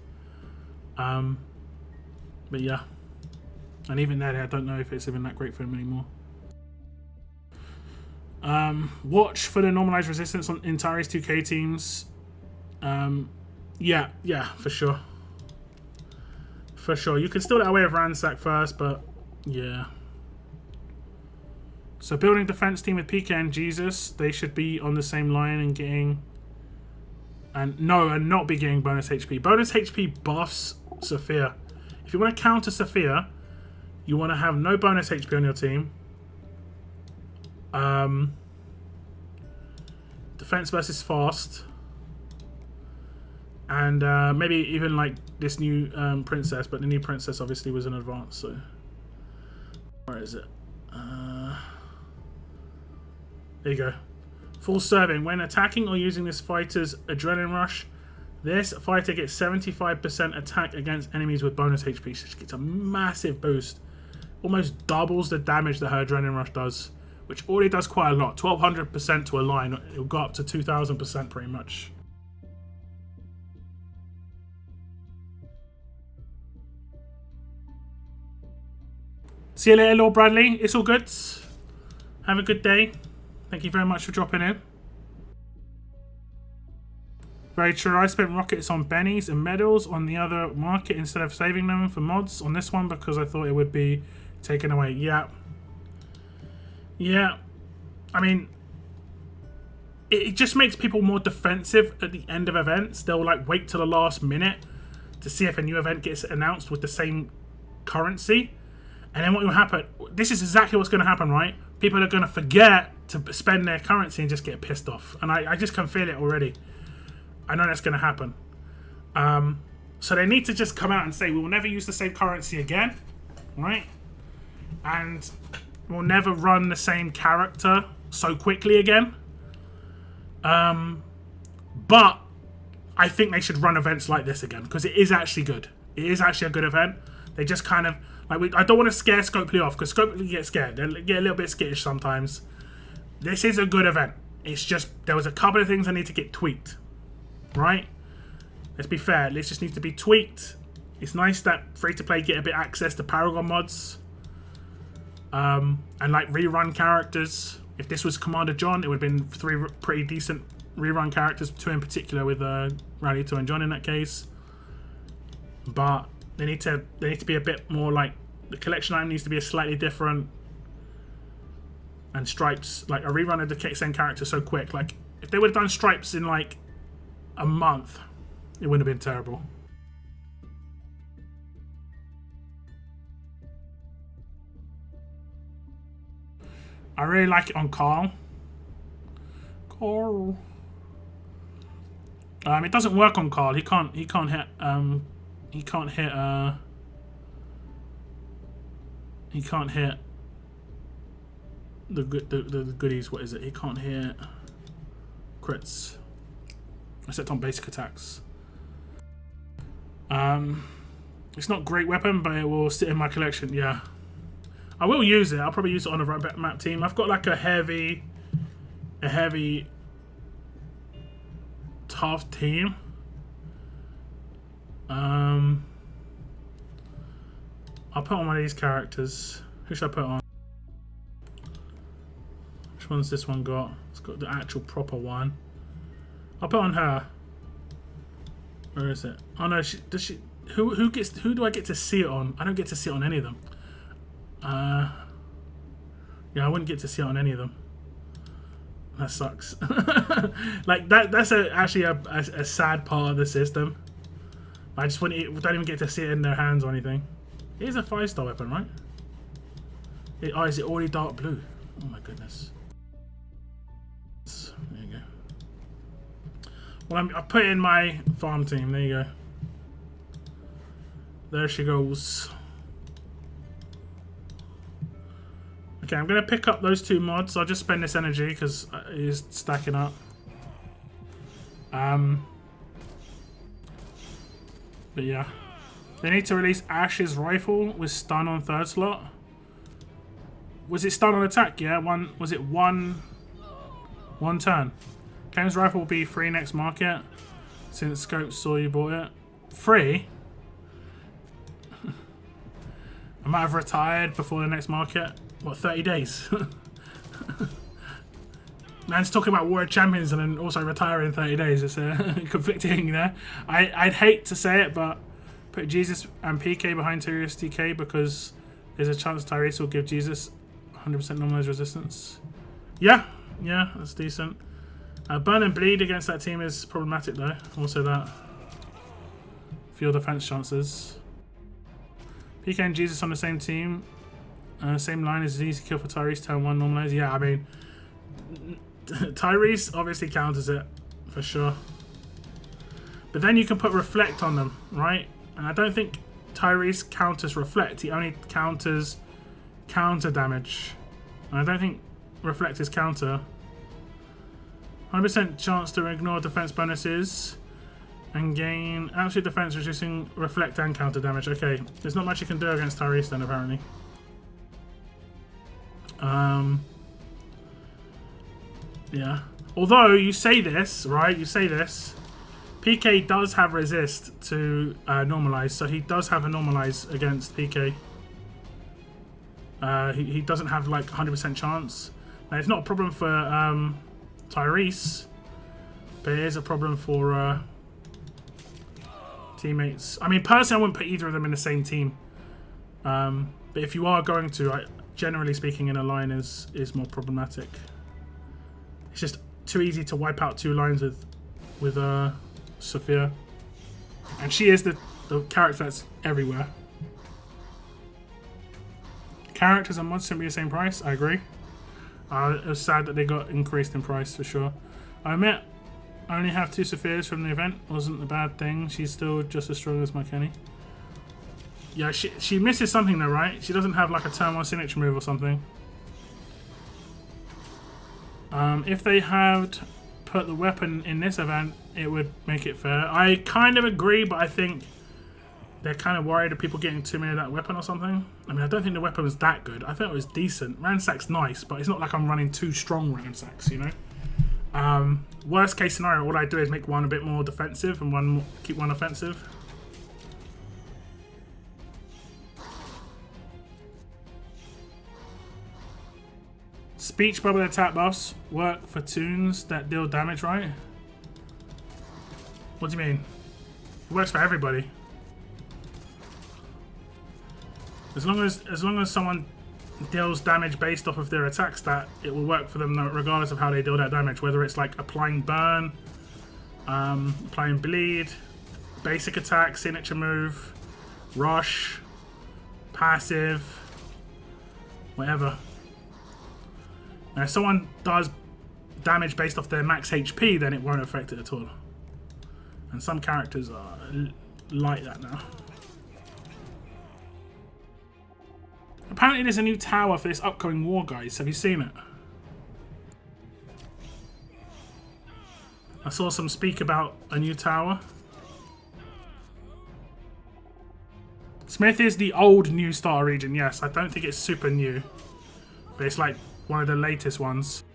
But yeah. And even then, I don't know if it's even that great for him anymore. Watch for the normalized resistance on Intari's 2K teams. Yeah, for sure. For sure. You can steal that away with Ransack first, but yeah. So building defense team with PK and Jesus, they should be on the same line and getting... And not be getting bonus HP. Bonus HP buffs Sophia. If you want to counter Sophia, you want to have no bonus HP on your team. Defense versus fast. And maybe even like this new princess, but the new princess obviously was an advance, so... Where is it? There you go. Full serving. When attacking or using this fighter's adrenaline rush, this fighter gets 75% attack against enemies with bonus HP. So she gets a massive boost. Almost doubles the damage that her adrenaline rush does, which already does quite a lot. 1200% to a line. It'll go up to 2000% pretty much. See you later, Lord Bradley. It's all good. Have a good day. Thank you very much for dropping in. Very true. I spent rockets on bennies and medals on the other market instead of saving them for mods on this one because I thought it would be taken away. Yeah. Yeah. I mean, it just makes people more defensive at the end of events. They'll like wait till the last minute to see if a new event gets announced with the same currency. And then what will happen, this is exactly what's going to happen, right? People are going to forget to spend their currency and just get pissed off. And I just can feel it already. I know that's going to happen. So they need to just come out and say, we will never use the same currency again, right? And we'll never run the same character so quickly again. But I think they should run events like this again because it is actually good. It is actually a good event. They just kind of... I don't want to scare Scopely off because Scopely gets scared. They get a little bit skittish sometimes. This is a good event. It's just there was a couple of things that need to get tweaked, right? Let's be fair. This just needs to be tweaked. It's nice that free-to-play get a bit access to Paragon mods and like rerun characters. If this was Commander John, it would have been 3 pretty decent rerun characters, 2 in particular with Rallyto and John in that case. But they need to be a bit more like the collection item needs to be a slightly different, and Stripes like a rerun of the same character so quick. Like if they would have done Stripes in like a month, it wouldn't have been terrible. I really like it on Carl. Carl. It doesn't work on Carl. He can't hit. He can't hit the goodies. What is it? He can't hit crits except on basic attacks. It's not a great weapon, but it will sit in my collection. Yeah, I will use it. I'll probably use it on a right map team. I've got like a heavy tough team. I'll put on one of these characters. Who should I put on? Which one's this one got? It's got the actual proper one. I'll put on her. Where is it? Oh no, does she? Who do I get to see it on? I don't get to see it on any of them. Yeah, I wouldn't get to see it on any of them. That sucks. Like that's actually a sad part of the system. I just don't even get to see it in their hands or anything. It is a 5-star weapon, right? Oh, is it already dark blue? Oh my goodness. There you go. Well, I've put in my farm team. There you go. There she goes. Okay, I'm going to pick up those 2 mods. I'll just spend this energy because it is stacking up. But yeah. They need to release Ash's rifle with stun on 3rd slot. Was it stun on attack? Yeah, was it one turn? Game's rifle will be free next market since Scope saw you bought it. Free? I might have retired before the next market. What, 30 days? Man's talking about World Champions and then also retiring in 30 days. It's conflicting there. I'd hate to say it, but put Jesus and PK behind Tyrese DK because there's a chance Tyrese will give Jesus 100% normalized resistance. Yeah, that's decent. Burn and bleed against that team is problematic though. Also that. Field defense chances. PK and Jesus on the same team. Same line as easy kill for Tyrese, turn 1 normalized. Yeah, I mean, Tyrese obviously counters it for sure. But then you can put reflect on them, right? And I don't think Tyrese counters reflect. He only counters counter damage. And I don't think reflect is counter. 100% chance to ignore defense bonuses and gain absolute defense reducing reflect and counter damage. Okay, there's not much you can do against Tyrese then apparently. Yeah. Although you say this, right? You say this. PK does have resist to normalize, so he does have a normalize against PK. He doesn't have like 100% chance. Now it's not a problem for Tyrese, but it is a problem for teammates. I mean, personally, I wouldn't put either of them in the same team. But if you are going to, generally speaking, in a line is more problematic. It's just too easy to wipe out 2 lines with Sophia, and she is the character that's everywhere. Characters and mods shouldn't be the same price. I agree. It was sad that they got increased in price for sure. I admit, I only have 2 Sophias from the event. Wasn't a bad thing. She's still just as strong as my Kenny. Yeah, she misses something though, right? She doesn't have like a turn 1 signature move or something. If they had put the weapon in this event, it would make it fair. I kind of agree, but I think they're kind of worried of people getting too many of that weapon or something. I mean, I don't think the weapon was that good. I thought it was decent. Ransack's nice, but it's not like I'm running 2 strong Ransacks, you know? Worst case scenario, all I do is make one a bit more defensive and keep one offensive. Speech bubble attack buffs work for tunes that deal damage, right? What do you mean? It works for everybody. As long as someone deals damage based off of their attack stat, it will work for them regardless of how they deal that damage. Whether it's like applying burn, applying bleed, basic attack, signature move, rush, passive, whatever. Now, if someone does damage based off their max HP, then it won't affect it at all. And some characters are like that now. Apparently there's a new tower for this upcoming war, guys. Have you seen it? I saw some speak about a new tower. Smith is the old New Star region, yes. I don't think it's super new. But it's like one of the latest ones.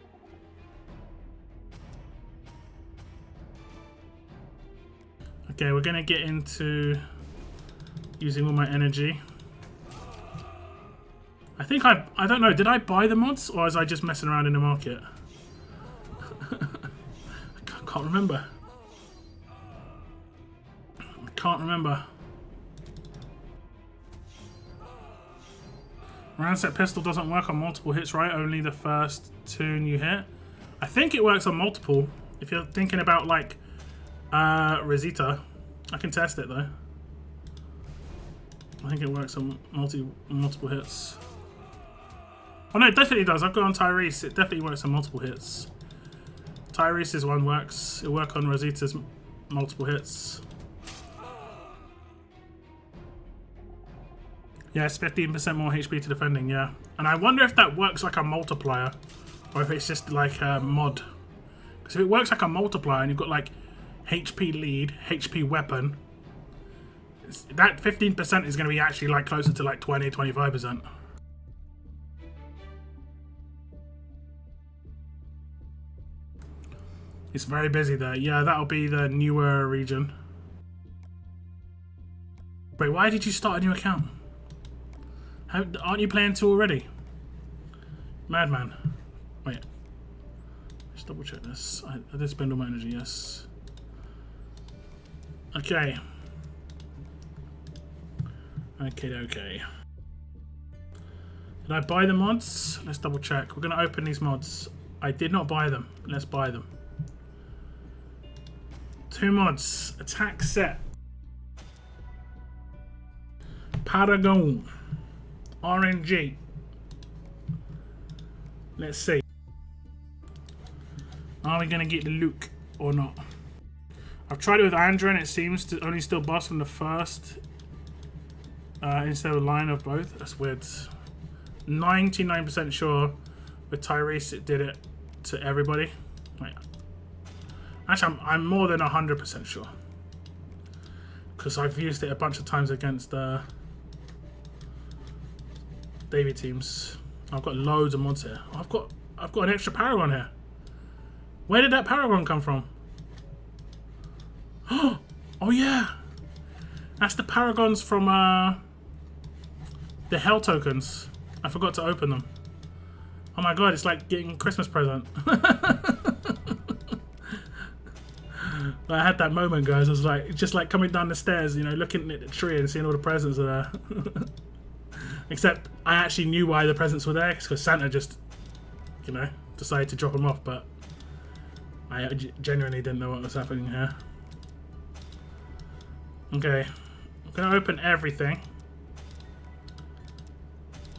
Okay, we're gonna get into using all my energy. I think I don't know, did I buy the mods or was I just messing around in the market? I can't remember. Round set pistol doesn't work on multiple hits, right? Only the first 2 you hit. I think it works on multiple. If you're thinking about like Rosita, I can test it though. I think it works on multiple hits. Oh no, it definitely does. I've got on Tyrese. It definitely works on multiple hits. Tyrese's one works. It'll work on Rosita's multiple hits. Yeah, it's 15% more HP to defending, yeah. And I wonder if that works like a multiplier, or if it's just like a mod. Because if it works like a multiplier and you've got like HP lead, HP weapon, that 15% is going to be actually like closer to like 20, 25%. It's very busy there. Yeah, that'll be the newer region. Wait, why did you start a new account? Aren't you playing 2 already? Madman. Wait. Let's double check this. I did spend all my energy, yes. Okay. Okay. Did I buy the mods? Let's double check. We're going to open these mods. I did not buy them. Let's buy them. 2 mods. Attack set. Paragon. RNG. Let's see. Are we going to get the look or not? I've tried it with Andrew and it seems to only still bust from the first instead of line of both. That's weird. 99% sure with Tyrese it did it to everybody. Wait. Actually, I'm more than 100% sure. Because I've used it a bunch of times against Davey teams. I've got loads of mods here. I've got an extra Paragon here. Where did that Paragon come from? Oh yeah, that's the Paragons from the Hell tokens. I forgot to open them. Oh my god, it's like getting a Christmas present. I had that moment, guys. I was like, just like coming down the stairs, you know, looking at the tree and seeing all the presents are there. Except I actually knew why the presents were there. It's because Santa just, you know, decided to drop them off. But I genuinely didn't know what was happening here. Okay, I'm gonna open everything.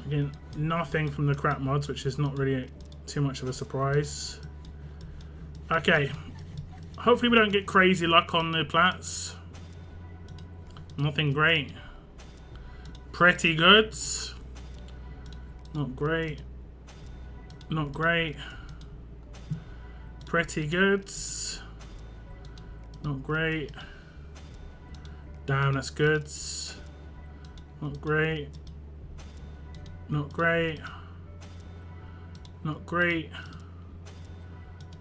Again, nothing from the crap mods, which is not really too much of a surprise. Okay, hopefully we don't get crazy luck on the plats. Nothing great. Pretty good. Not great. Not great. Pretty good. Not great. Damn, that's good. Not great. Not great. Not great.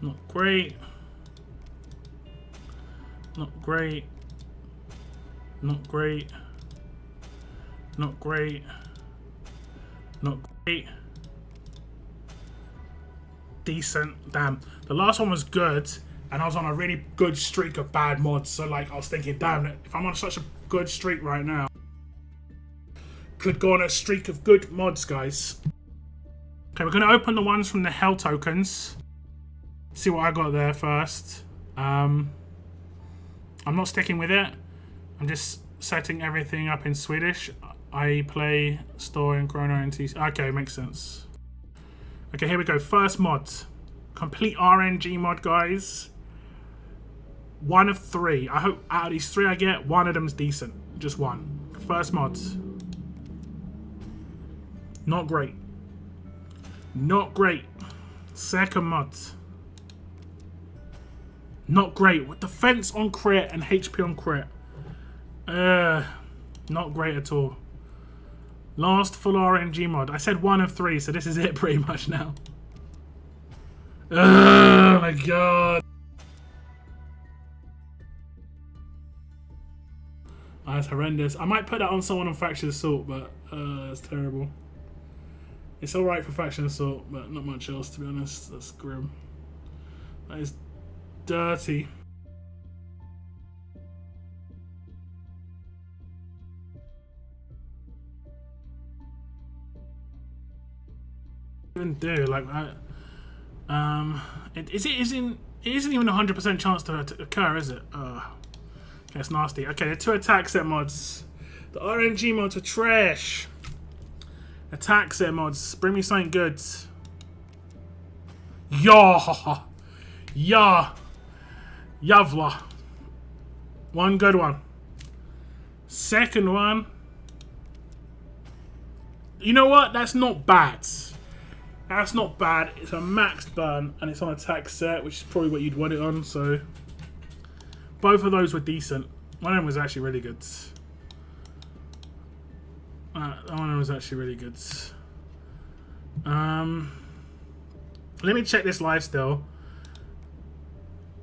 Not great. Not great. Not great. Not great. Not great. Decent. Damn. The last one was good, and I was on a really good streak of bad mods. So, like, I was thinking, damn it, if I'm on such a good streak right now, could go on a streak of good mods, guys. Okay, we're going to open the ones from the Hell tokens. See what I got there first. I'm not sticking with it. I'm just setting everything up in Swedish. I play store in Krona and TC. Okay, makes sense. Okay, here we go. First mod. Complete RNG mod, guys. 1 of 3. I hope out of these 3 I get, one of them's decent. Just one. First mod. Not great. Not great. Second mod. Not great. With defense on crit and HP on crit. Not great at all. Last full RNG mod. I said 1 of 3, so this is it pretty much now. Oh my god. That's horrendous. I might put that on someone on Faction Assault, but that's terrible. It's alright for Faction Assault, but not much else, to be honest. That's grim. That is dirty. even do? Like, it isn't even 100% chance to occur, is it? That's nasty. Okay, the 2 attack set mods. The RNG mods are trash. Attack set mods. Bring me something good. Yeah. Yavla. One good one. Second one. You know what? That's not bad. That's not bad. It's a maxed burn and it's on attack set, which is probably what you'd want it on, so both of those were decent. One of them was actually really good. That one was actually really good. Let me check this live still,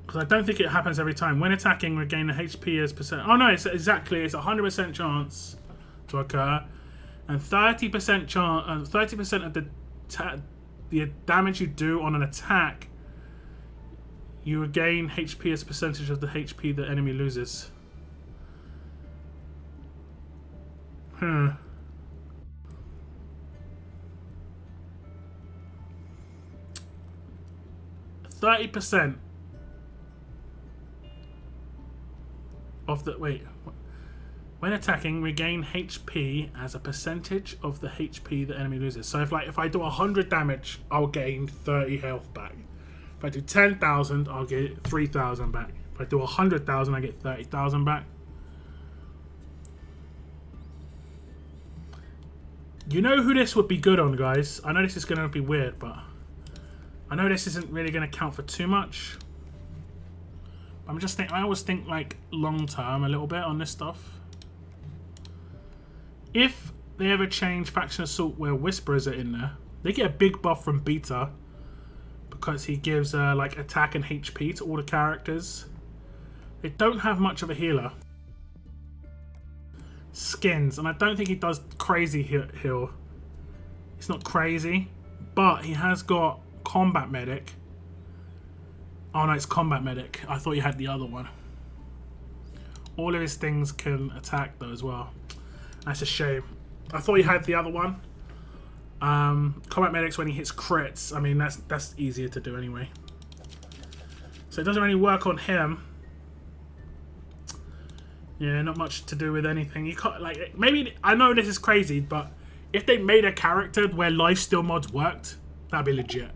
because I don't think it happens every time. When attacking, regain the HP as percent. Oh no, it's exactly. It's 100% chance to occur, and 30% chance. 30% of the damage you do on an attack, you regain HP as a percentage of the HP the enemy loses. 30% of the when attacking, regain HP as a percentage of the HP the enemy loses. So if I do 100 damage, I'll gain 30 health back. If I do 10,000, I'll get 3,000 back. If I do 100,000, I get 30,000 back. You know who this would be good on, guys? I know this is going to be weird, but I know this isn't really going to count for too much. I always think like long term a little bit on this stuff. If they ever change Faction Assault where Whisperers are in there, they get a big buff from Beta because he gives like attack and HP to all the characters. They don't have much of a healer. Skins, and I don't think he does crazy heal. It's not crazy, but he has got Combat Medic. Oh no, it's Combat Medic. I thought you had the other one. All of his things can attack though as well. That's a shame. I thought you had the other one. Combat Medic's when he hits crits. I mean, that's easier to do anyway. So it doesn't really work on him. Yeah, not much to do with anything. You can't, like, maybe, I know this is crazy, but if they made a character where lifesteal mods worked, that'd be legit.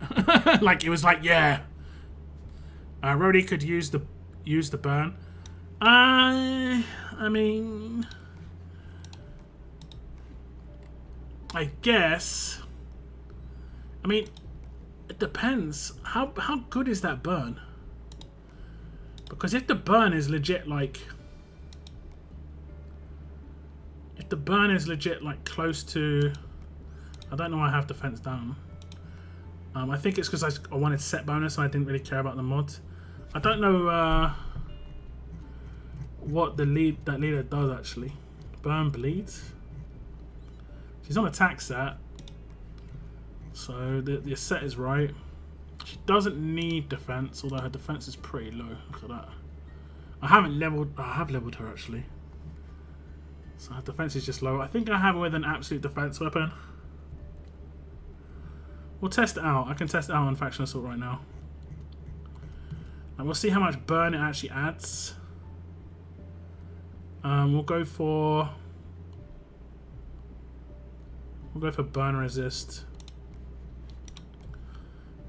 Like, it was like, yeah. Rhodey could use the burn. I mean, I guess. I mean, it depends. How good is that burn? Because if the burn is legit, like, if the burn is legit, like, close to, I don't know why I have defense down. I think it's because I wanted set bonus and I didn't really care about the mod. I don't know what that leader does actually. Burn bleeds. She's on attack set, so the set is right. She doesn't need defense, although her defense is pretty low. Look at that. I have leveled her actually. So her defense is just low. I think I have her with an absolute defense weapon. We'll test it out. I can test it out on Faction Assault right now. And we'll see how much burn it actually adds. We'll go for burn resist.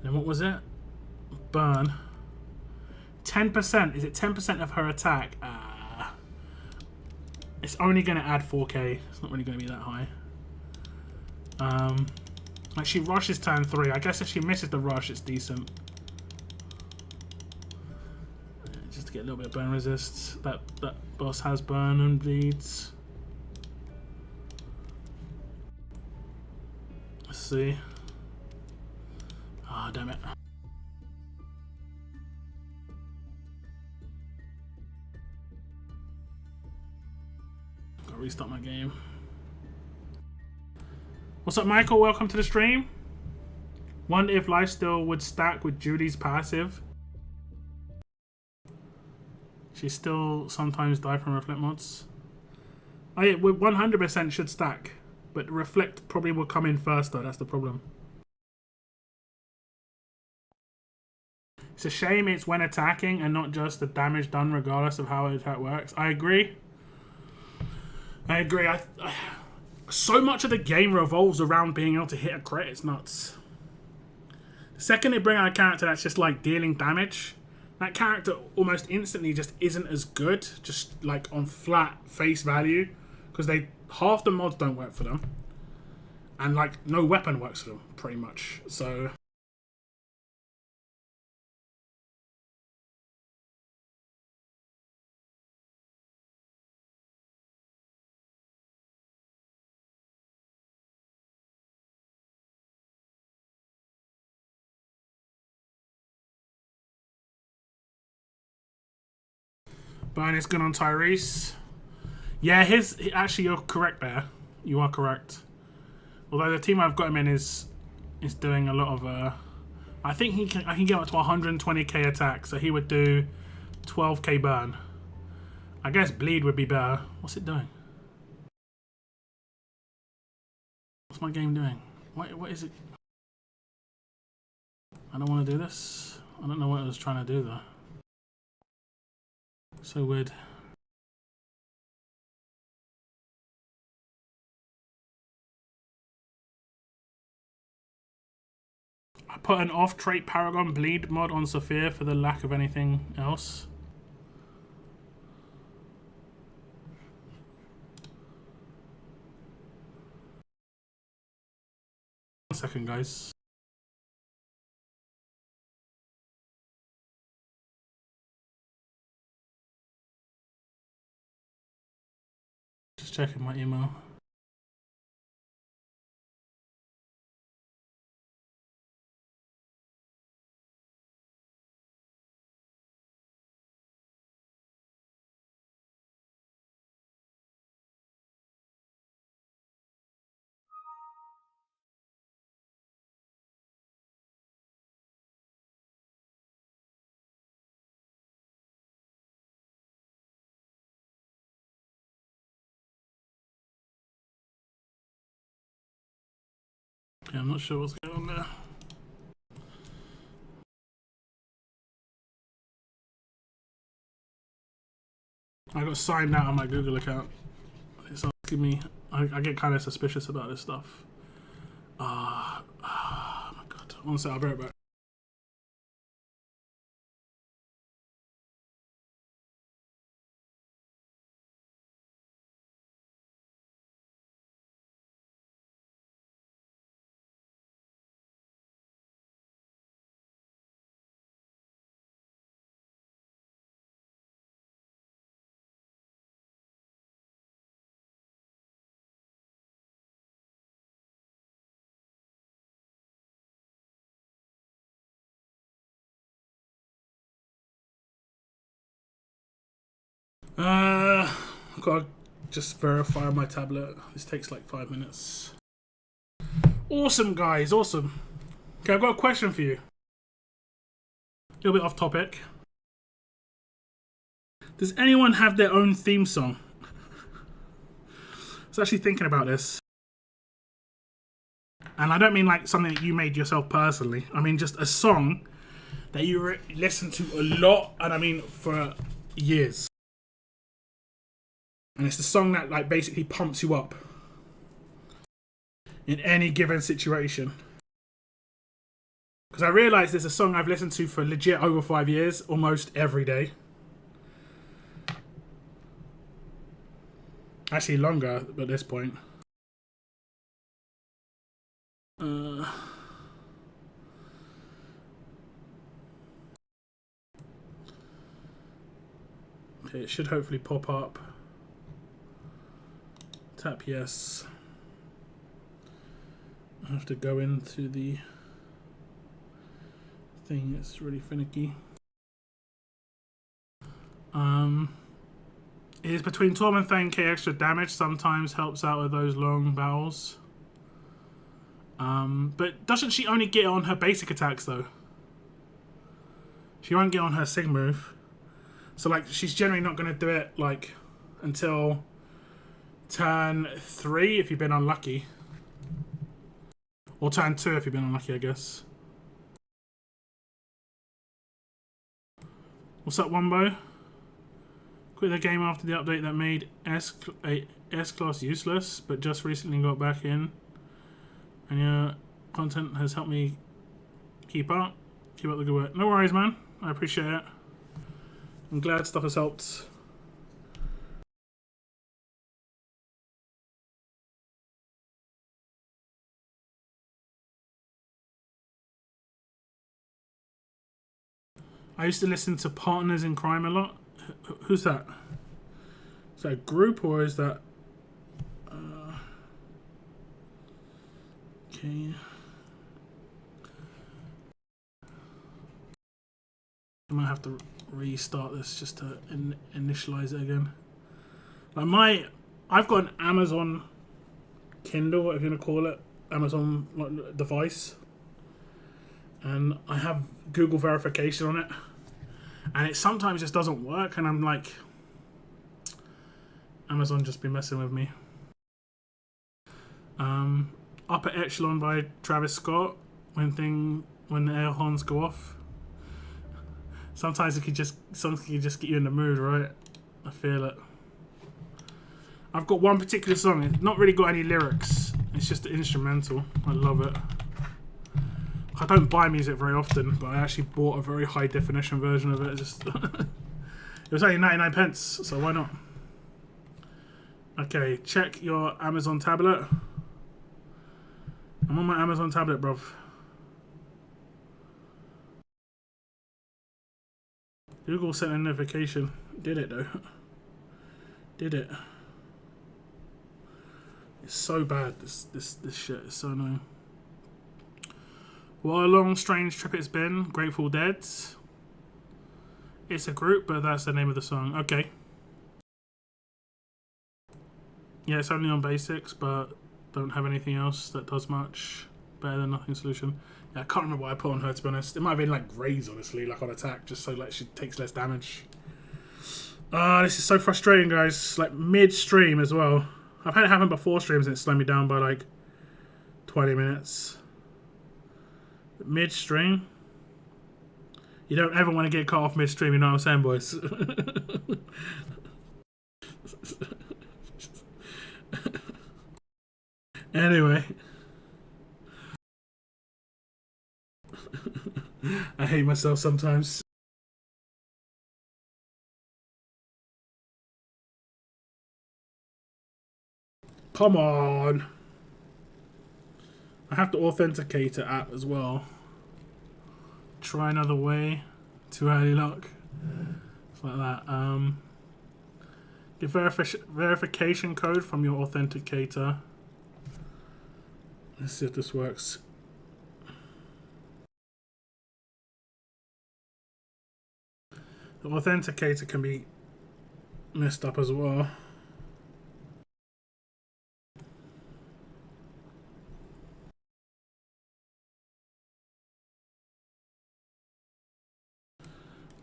And what was it? Burn. 10%. Is it 10% of her attack? It's only going to add 4k. It's not really going to be that high. Like, she rushes turn 3. I guess if she misses the rush, it's decent. Just to get a little bit of burn resist. That boss has burn and bleeds. Let's see. Ah, oh, damn it. Gotta restart my game. What's up, Michael? Welcome to the stream. Wonder if lifesteal would stack with Judy's passive. She still sometimes die from reflect mods. Oh yeah, 100% should stack, but reflect probably will come in first though. That's the problem. It's a shame it's when attacking and not just the damage done regardless of how attack works. I agree. I agree. So much of the game revolves around being able to hit a crit. It's nuts. The second they bring out a character that's just like dealing damage, that character almost instantly just isn't as good, just like on flat face value, because half the mods don't work for them, and like no weapon works for them pretty much. So bonus gun on Tyrese. Yeah, actually you're correct there. You are correct. Although the team I've got him in is doing a lot of I think I can get up to 120k attack, so he would do 12k burn. I guess bleed would be better. What's it doing? What's my game doing? What is it? I don't want to do this. I don't know what I was trying to do though. So weird. I put an off-trait Paragon bleed mod on Sophia for the lack of anything else. One second, guys. Just checking my email. Yeah, I'm not sure what's going on there. I got signed out on my Google account. It's asking me. I get kind of suspicious about this stuff. Oh my god. One sec, I'll be right back. I've got to just verify my tablet. This takes like 5 minutes. Awesome, guys, awesome. Okay, I've got a question for you. A little bit off topic. Does anyone have their own theme song? I was actually thinking about this. And I don't mean like something that you made yourself personally. I mean just a song that you listen to a lot, and I mean for years. And it's the song that like basically pumps you up in any given situation. Because I realised there's a song I've listened to for legit over 5 years, almost every day. Actually longer at this point. Okay, it should hopefully pop up. Tap yes. I have to go into the thing. It's really finicky. It is between 12 and 13k extra damage. Sometimes helps out with those long battles. But doesn't she only get on her basic attacks though? She won't get on her sig move. So like she's generally not going to do it like until turn 3 if you've been unlucky. Or turn 2 if you've been unlucky, I guess. What's up, Wombo? Quit the game after the update that made S-Class useless, but just recently got back in. And your content has helped me keep up. Keep up the good work. No worries, man. I appreciate it. I'm glad stuff has helped. I used to listen to Partners in Crime a lot. Who's that? Is that a group or is that... okay. I might have to restart this just to initialize it again. Like I've got an Amazon Kindle, whatever you're gonna call it, Amazon device, and I have Google verification on it, and it sometimes just doesn't work, and I'm like, Amazon just be messing with me. Upper Echelon by Travis Scott. When the air horns go off. Sometimes it can just get you in the mood, right? I feel it. I've got one particular song. It's not really got any lyrics. It's just an instrumental. I love it. I don't buy music very often, but I actually bought a very high definition version of it. Just it was only 99 pence, so why not? Okay, check your Amazon tablet. I'm on my Amazon tablet, bruv. Google sent a notification. Did it though? Did it? It's so bad. This shit is so annoying. What a long, strange trip it's been. Grateful Dead. It's a group, but that's the name of the song. Okay. Yeah, it's only on basics, but don't have anything else that does much. Better than nothing solution. Yeah, I can't remember what I put on her, to be honest. It might have been like Graze, honestly, like on attack, just so like she takes less damage. This is so frustrating, guys. Like mid-stream as well. I've had it happen before streams and it slowed me down by like 20 minutes. Mid-stream? You don't ever want to get cut off mid-stream, you know what I'm saying, boys? Anyway. I hate myself sometimes. Come on. I have to authenticate the app as well. Try another way. Too early luck. It's like that. Get verification code from your authenticator. Let's see if this works. The authenticator can be messed up as well.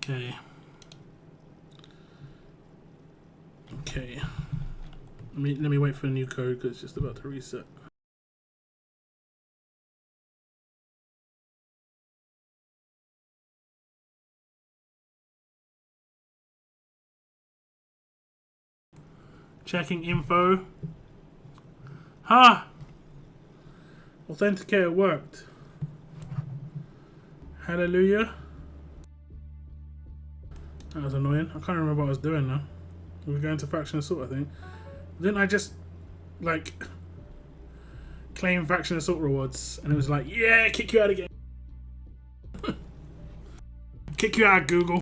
Okay. Okay. Let me wait for a new code because it's just about to reset. Checking info. Ha! Authenticator worked. Hallelujah. That was annoying. I can't remember what I was doing now. We were going to faction assault, I think. Didn't I just like claim faction assault rewards and it was like, yeah, kick you out again. Kick you out, Google.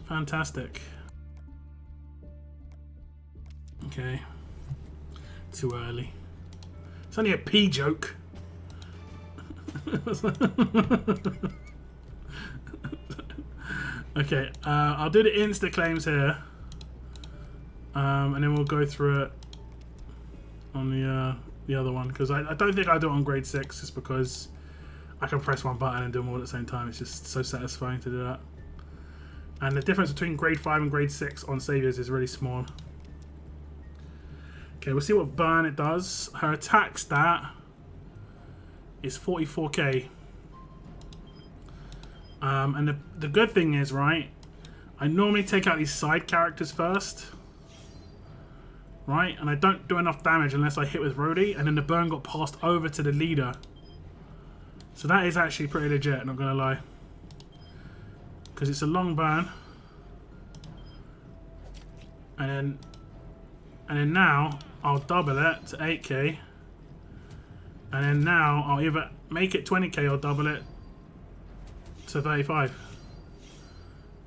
Fantastic. Okay. Too early. It's only a pee joke. Okay, I'll do the insta claims here, and then we'll go through it on the other one because I don't think I do it on grade 6 just because I can press one button and do them all at the same time. It's just so satisfying to do that. And the difference between grade 5 and grade 6 on saviors is really small. Okay, we'll see what burn it does. Her attack stat is 44k. And the good thing is, right, I normally take out these side characters first. Right? And I don't do enough damage unless I hit with Rhodey, and then the burn got passed over to the leader. So that is actually pretty legit, not gonna lie. Because it's a long burn. And then now I'll double it to 8k. And then now I'll either make it 20k or double it to 35.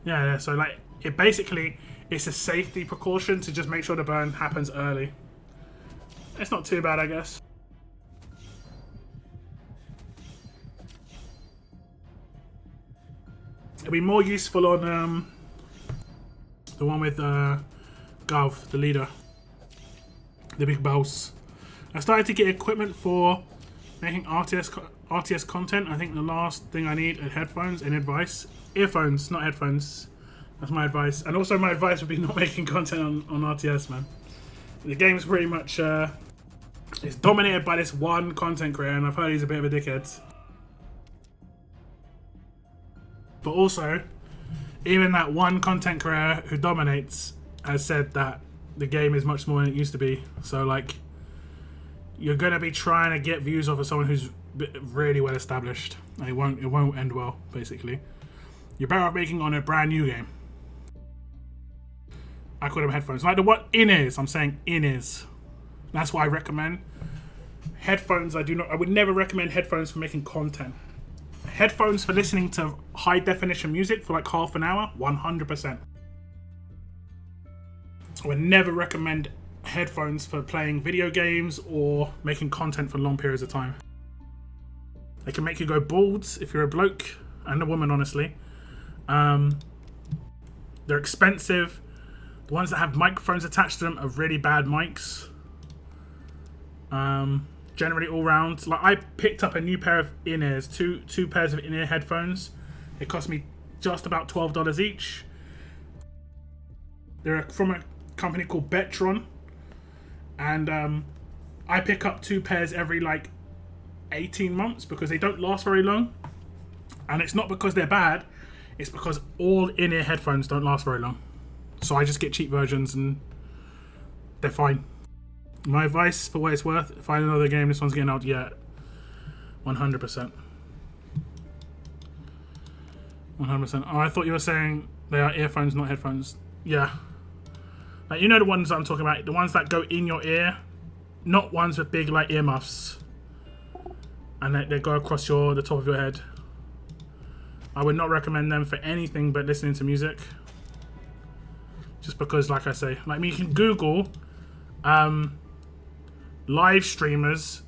Yeah, so like it basically, it's a safety precaution to just make sure the burn happens early. It's not too bad, I guess. It'll be more useful on the one with Gav, the leader, the big boss. I started to get equipment for making RTS content. I think the last thing I need are headphones and advice. Earphones, not headphones. That's my advice. And also my advice would be not making content on RTS, man. The game's pretty much it's dominated by this one content creator, and I've heard he's a bit of a dickhead. But also, even that one content creator who dominates has said that the game is much more than it used to be. So like, you're gonna be trying to get views off of someone who's really well established, and it won't end well. Basically, you're better off making on a brand new game. I call them headphones, like the what in-ears. I'm saying in-ears. That's what I recommend. Headphones, I would never recommend headphones for making content. Headphones for listening to high definition music for like half an hour, 100%. I would never recommend headphones for playing video games or making content for long periods of time. They can make you go bald if you're a bloke and a woman, honestly. They're expensive. The ones that have microphones attached to them are really bad mics. Generally all round. Like, I picked up a new pair of in-ears, two pairs of in-ear headphones. It cost me just about $12 each. They're from a company called Betron, and I pick up 2 pairs every like 18 months because they don't last very long. And it's not because they're bad, it's because all in-ear headphones don't last very long. So I just get cheap versions and they're fine. My advice, for what it's worth, find another game. This one's getting out yet. 100%. 100%. Oh, I thought you were saying they are earphones, not headphones. Yeah. Like, you know the ones I'm talking about? The ones that go in your ear? Not ones with big, like, earmuffs. And they go across the top of your head. I would not recommend them for anything but listening to music. Just because, like I say, like, I mean, you can Google live streamers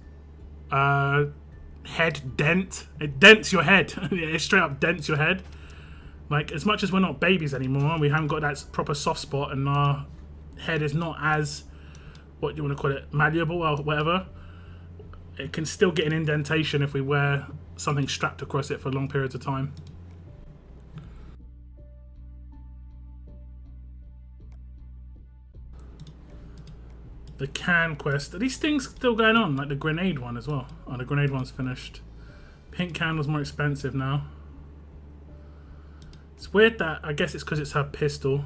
head dent. It dents your head. It straight up dents your head. Like, as much as we're not babies anymore, we haven't got that proper soft spot, and our head is not as, what do you want to call it, malleable or whatever. It can still get an indentation if we wear something strapped across it for long periods of time. The can quest. Are these things still going on? Like the grenade one as well. Oh, the grenade one's finished. Pink candle's more expensive now. It's weird that, I guess it's because it's her pistol.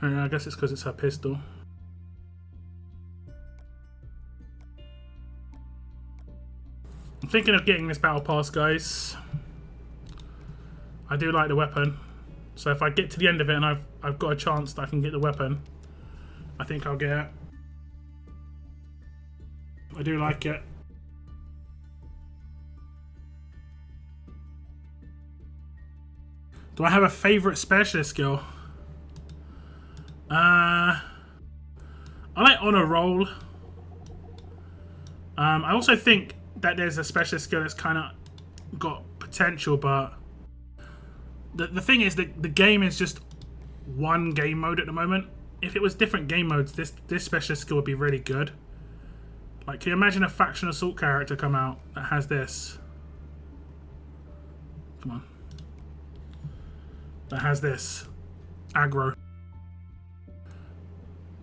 I guess it's because it's her pistol. I'm thinking of getting this battle pass, guys. I do like the weapon. So if I get to the end of it and I've got a chance that I can get the weapon, I think I'll get it. I do like it. Do I have a favourite specialist skill? I like honor roll. I also think that there's a specialist skill that's kind of got potential, but the thing is that the game is just one game mode at the moment. If it was different game modes, this specialist skill would be really good. Like, can you imagine a faction assault character come out that has this? Come on. That has this. Aggro.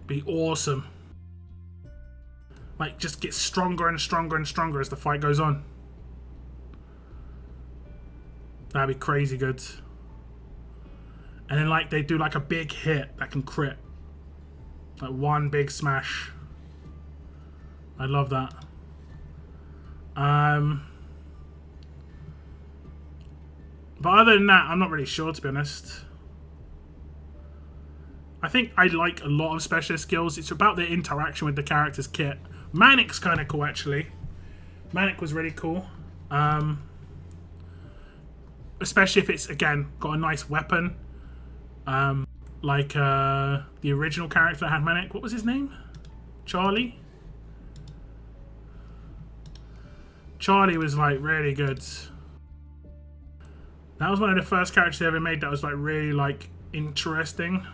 Be awesome. Like, just get stronger and stronger and stronger as the fight goes on. That'd be crazy good. And then like they do like a big hit that can crit. Like one big smash. I love that. But other than that, I'm not really sure, to be honest. I think I like a lot of specialist skills. It's about the interaction with the character's kit. Manic's kind of cool, actually. Manic was really cool. Especially if it's, again, got a nice weapon. Like the original character that had Manic. What was his name? Charlie? Charlie was, like, really good. That was one of the first characters they ever made that was, like, really, like, interesting.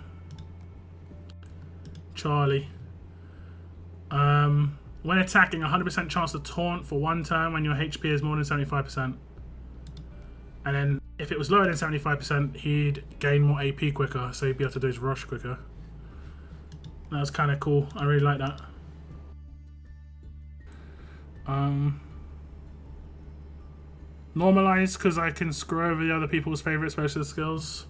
Charlie. When attacking, 100% chance to taunt for 1 turn when your HP is more than 75%. And then, if it was lower than 75%, he'd gain more AP quicker, so he'd be able to do his rush quicker. That was kind of cool. I really like that. Normalize, because I can screw over the other people's favorite special skills.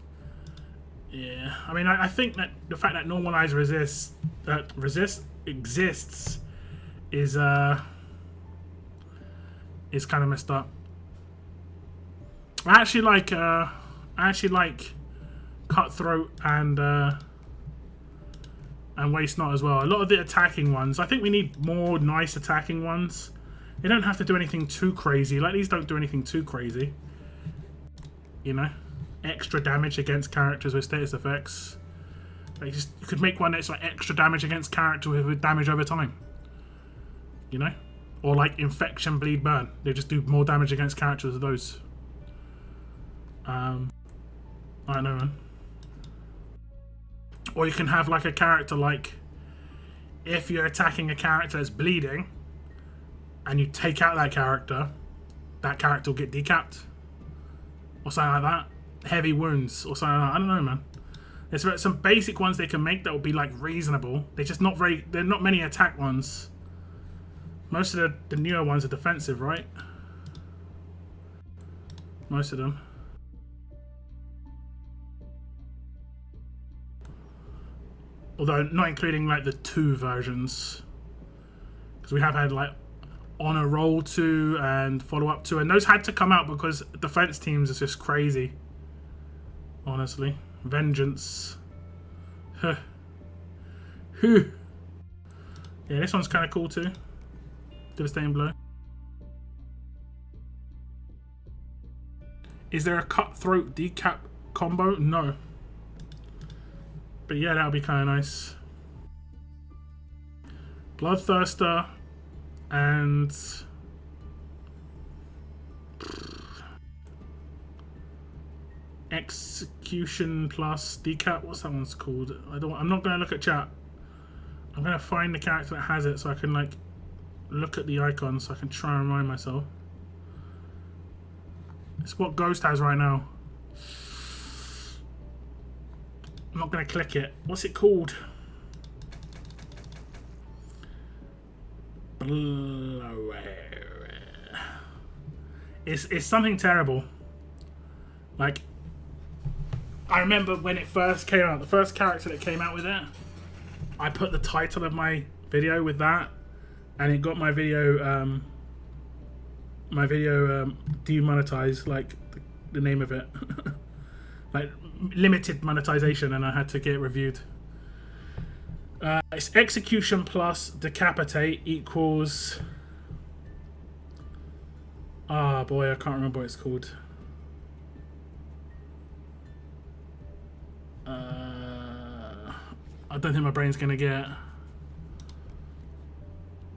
Yeah, I mean, I think that the fact that normalize exists is kind of messed up. I actually like Cutthroat and Waste Not as well. A lot of the attacking ones. I think we need more nice attacking ones. They don't have to do anything too crazy. Like, these don't do anything too crazy. You know? Extra damage against characters with status effects. Like, you could make one that's like extra damage against characters with damage over time. You know? Or like Infection, Bleed, Burn. They just do more damage against characters with those. I don't know, man. Or you can have like a character like, if you're attacking a character that's bleeding, and you take out that character will get decapped. Or something like that. Heavy wounds, or something like that. I don't know, man. There's some basic ones they can make that would be like reasonable. They're just not very, they're not many attack ones. Most of the newer ones are defensive, right? Most of them. Although not including like the 2 versions. Because we have had like Honor Roll 2 and Follow Up 2, and those had to come out because defense teams is just crazy. Honestly. Vengeance. Huh. Yeah, this one's kind of cool too. Devastating Blow. Is there a Cutthroat decap combo? No. But yeah, that would be kind of nice. Bloodthirster and Execution plus decap. What's that one's called? I'm not going to look at chat. I'm going to find the character that has it so I can like look at the icon so I can try and remind myself. It's what Ghost has right now. I'm not going to click it. What's it called? It's something terrible. Like, I remember when it first came out, the first character that came out with it, I put the title of my video with that, and it got my video demonetized, like the name of it. Like limited monetization, and I had to get it reviewed. It's Execution plus Decapitate equals... Ah, boy, I can't remember what it's called. I don't think my brain's gonna get...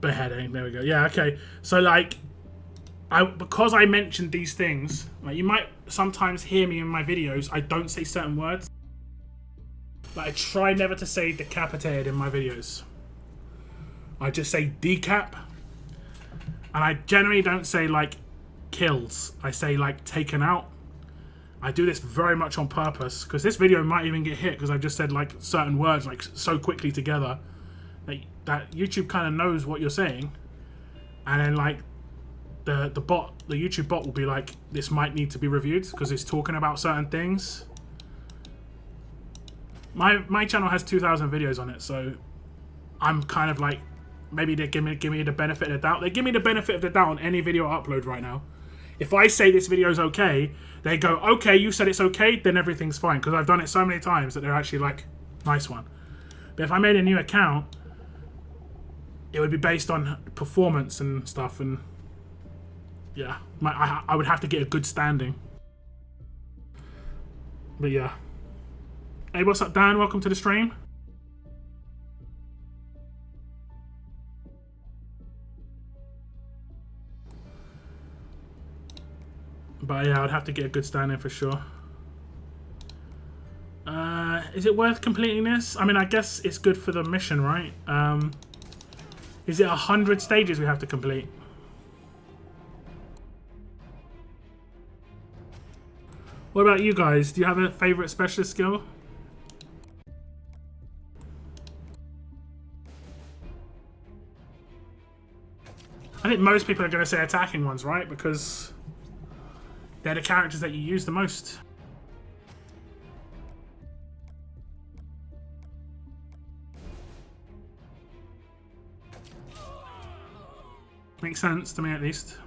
Beheading, there we go. Yeah, okay. So, like, because I mentioned these things, like, you might sometimes hear me in my videos, I don't say certain words. Like, I try never to say decapitated in my videos. I just say decap. And I generally don't say, like, kills. I say, like, taken out. I do this very much on purpose, because this video might even get hit because I've just said, like, certain words, like, so quickly together that YouTube kind of knows what you're saying. And then, like, the YouTube bot will be like, this might need to be reviewed because it's talking about certain things. My channel has 2,000 videos on it, so I'm kind of like, maybe they give me the benefit of the doubt. They give me the benefit of the doubt on any video I upload right now. If I say this video is okay, they go, okay, you said it's okay, then everything's fine. Because I've done it so many times that they're actually like, nice one. But if I made a new account, it would be based on performance and stuff. And yeah, I would have to get a good standing. But yeah. Hey, what's up, Dan? Welcome to the stream. But yeah, I'd have to get a good standing for sure. Is it worth completing this? I mean, I guess it's good for the mission, right? Is it 100 stages we have to complete? What about you guys? Do you have a favorite specialist skill? I think most people are going to say attacking ones, right? Because they're the characters that you use the most. Makes sense to me, at least.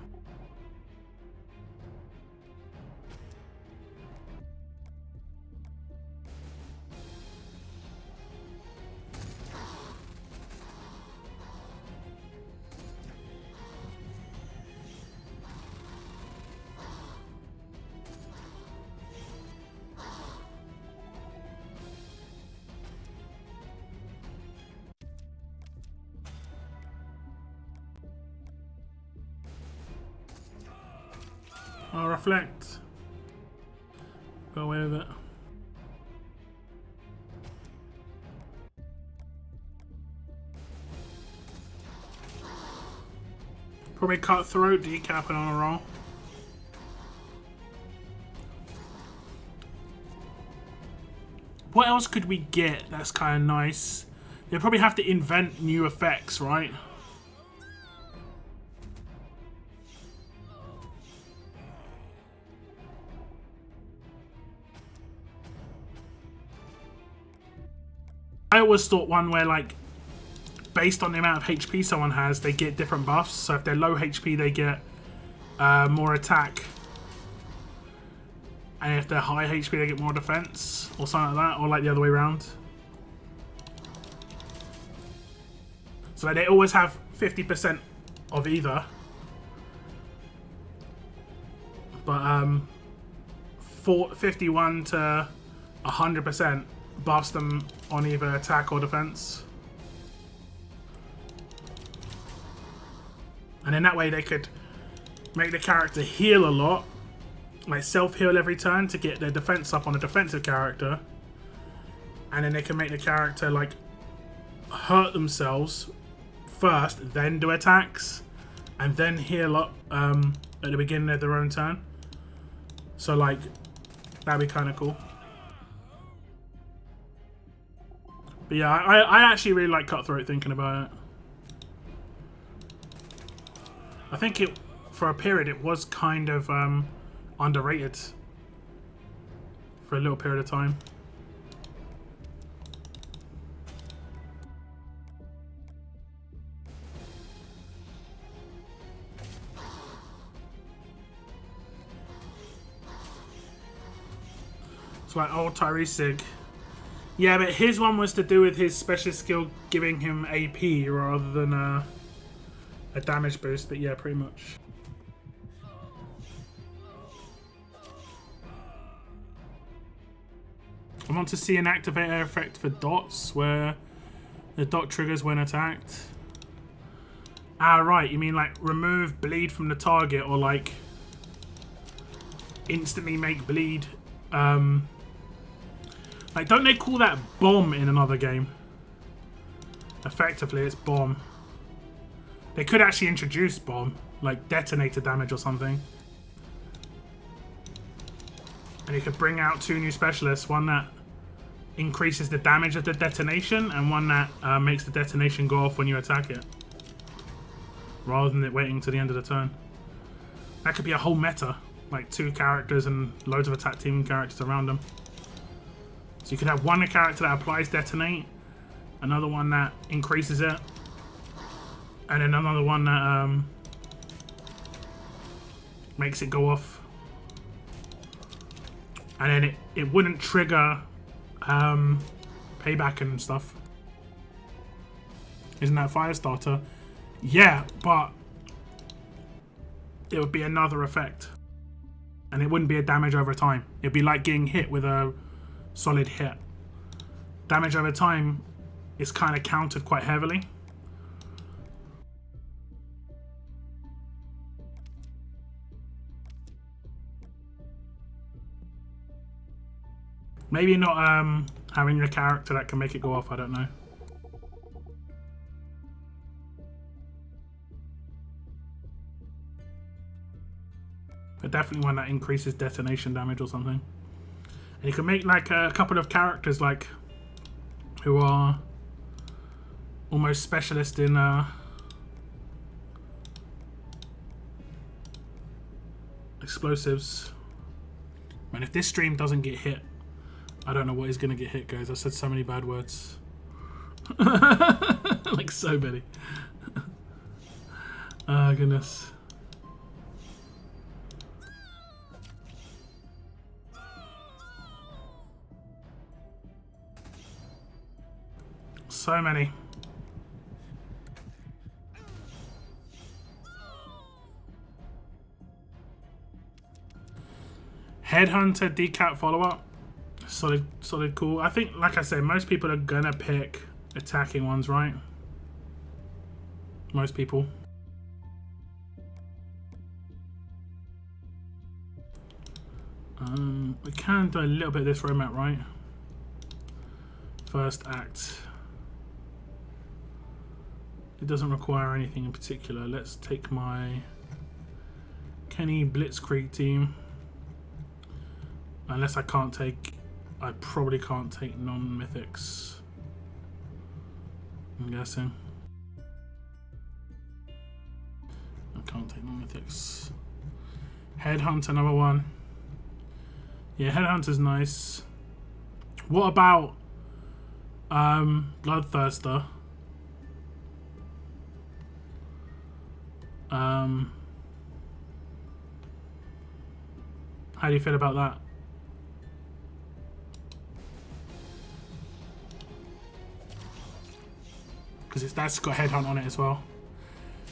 I'll reflect. Go away with it. Probably cutthroat, decapping on a roll. What else could we get that's kind of nice? They probably have to invent new effects, right? I always thought one where, like, based on the amount of HP someone has, they get different buffs. So if they're low HP, they get more attack. And if they're high HP, they get more defense. Or something like that. Or like the other way around. So like, they always have 50% of either. But 51 to 100% buffs them on either attack or defense. And in that way they could make the character heal a lot, like self-heal every turn to get their defense up on a defensive character. And then they can make the character like hurt themselves first, then do attacks, and then heal up at the beginning of their own turn. So like, that'd be kind of cool. But yeah, I actually really like Cutthroat thinking about it. I think it, for a period, it was kind of underrated for a little period of time. It's like old Tyrese Sig. Yeah, but his one was to do with his special skill giving him AP rather than a damage boost, but yeah, pretty much. I want to see an activator effect for dots where the dot triggers when attacked. Ah, right, you mean like remove bleed from the target or like instantly make bleed. Like, don't they call that bomb in another game? Effectively, it's bomb. They could actually introduce bomb, like detonator damage or something. And you could bring out 2 new specialists, one that increases the damage of the detonation and one that makes the detonation go off when you attack it. Rather than it waiting to the end of the turn. That could be a whole meta, like 2 characters and loads of attack team characters around them. So you could have one character that applies detonate, another one that increases it, and then another one that makes it go off. And then it wouldn't trigger payback and stuff. Isn't that Firestarter? Yeah, but it would be another effect. And it wouldn't be a damage over time. It'd be like getting hit with a solid hit. Damage over time is kind of countered quite heavily. Maybe not having a character that can make it go off, I don't know. But definitely one that increases detonation damage or something. And you can make like a couple of characters like who are almost specialist in explosives. And if this stream doesn't get hit, I don't know what is going to get hit, guys. I said so many bad words. Like so many. Oh, goodness. So many. Headhunter decap follow-up. Solid, cool. I think, like I said, most people are gonna pick attacking ones, right? Most people. We can do a little bit of this roadmap, right? First act. It doesn't require anything in particular. Let's take my Kenny Blitzkrieg team. Unless I can't take... I probably can't take non-mythics. I'm guessing. I can't take non-mythics. Headhunter number 1. Yeah, Headhunter's nice. What about Bloodthirster? How do you feel about that? Because that's got Headhunt on it as well.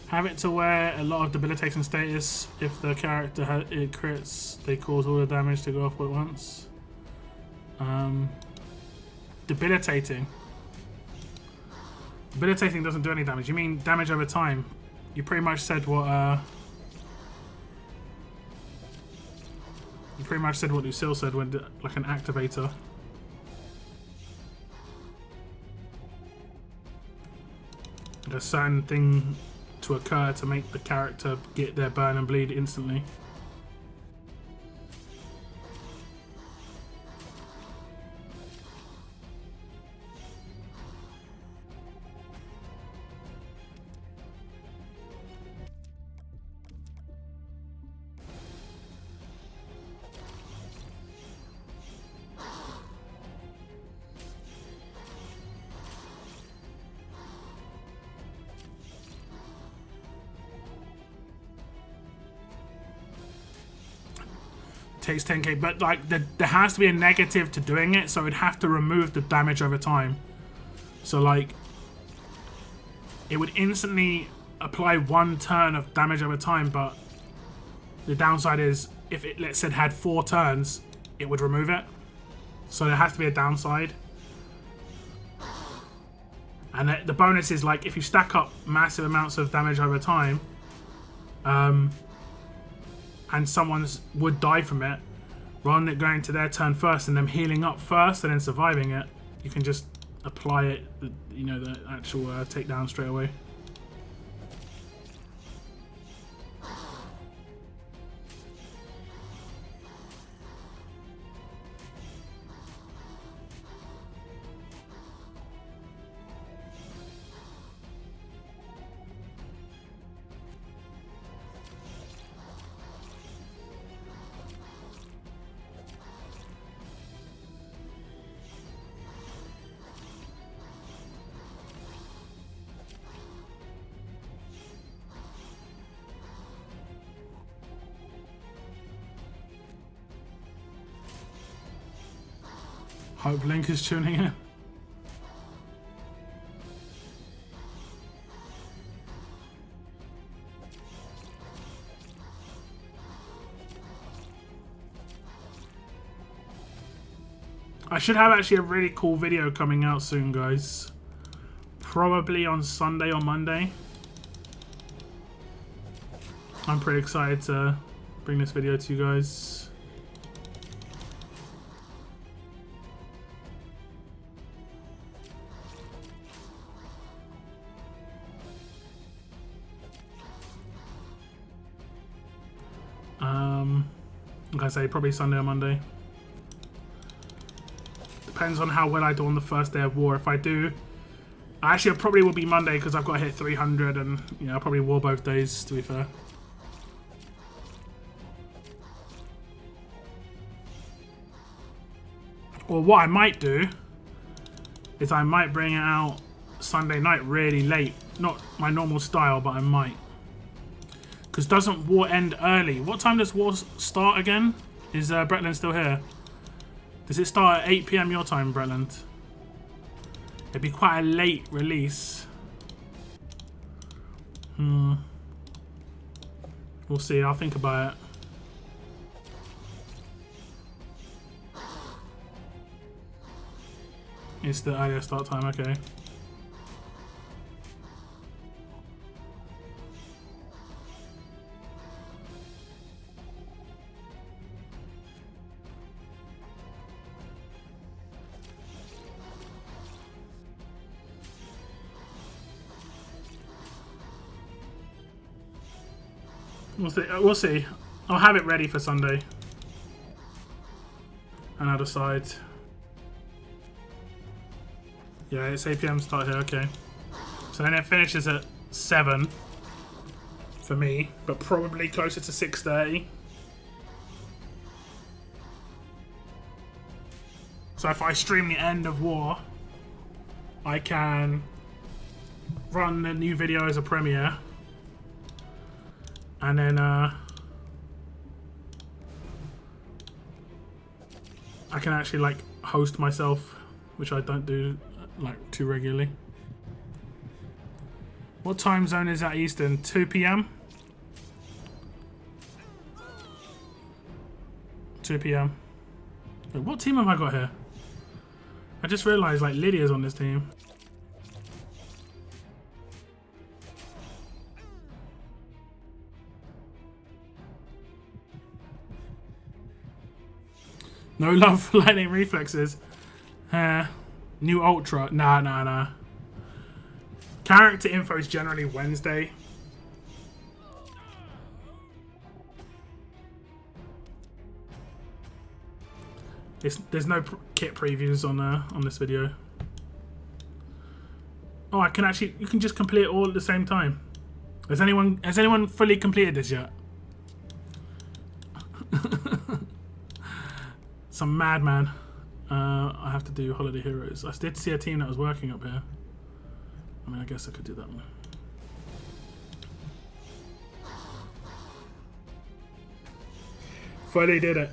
Have it to where a lot of debilitating status. If the character it crits, they cause all the damage to go off at once. Debilitating. Debilitating doesn't do any damage. You mean damage over time? You pretty much said what. You pretty much said what Lucille said when, like an activator. A certain thing to occur to make the character get their burn and bleed instantly. Takes 10k, but like there has to be a negative to doing it, so it'd have to remove the damage over time. So like it would instantly apply 1 turn of damage over time, but the downside is if it, let's say, had 4 turns, it would remove it. So there has to be a downside. And the bonus is like if you stack up massive amounts of damage over time, and someone's would die from it, rather than it going to their turn first and them healing up first and then surviving it, you can just apply it, you know, the actual takedown straight away. Hope Link is tuning in. I should have actually a really cool video coming out soon, guys. Probably on Sunday or Monday. I'm pretty excited to bring this video to you guys. Like I say, probably Sunday or Monday. Depends on how well I do on the first day of war. If I do, actually, it probably will be Monday because I've got to hit 300, and I'll probably war both days. To be fair. Or what I might do is I might bring it out Sunday night really late. Not my normal style, but I might. Because doesn't war end early? What time does war start again? Is Bretland still here? Does it start at 8 PM your time, Bretland? It'd be quite a late release. We'll see. I'll think about it. It's the earlier start time, okay. We'll see. We'll see. I'll have it ready for Sunday. And I'll decide. Yeah, it's 8 PM start here, okay. So then it finishes at 7 for me, but probably closer to 6:30. So if I stream the end of war, I can run the new video as a premiere. And then I can actually like host myself, which I don't do like too regularly. What time zone is that Eastern? 2 PM? 2 PM. Wait, what team have I got here? I just realised like Lydia's on this team. No love for lightning reflexes. New Ultra. Nah. Character info is generally Wednesday. There's no kit previews on this video. Oh, I can actually. You can just complete it all at the same time. Has anyone fully completed this yet? Some madman. I have to do Holiday Heroes. I did see a team that was working up here. I mean, I guess I could do that one. Fully did it.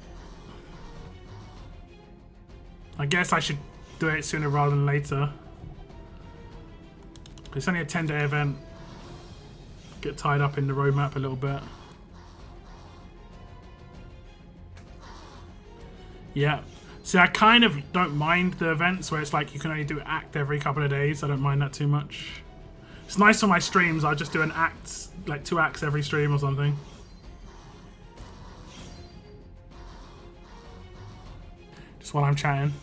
I guess I should do it sooner rather than later. It's only a 10-day event. Get tied up in the roadmap a little bit. Yeah. See, I kind of don't mind the events where it's like you can only do act every couple of days. I don't mind that too much. It's nice on my streams. I'll just do an act, like 2 acts every stream or something. Just while I'm chatting.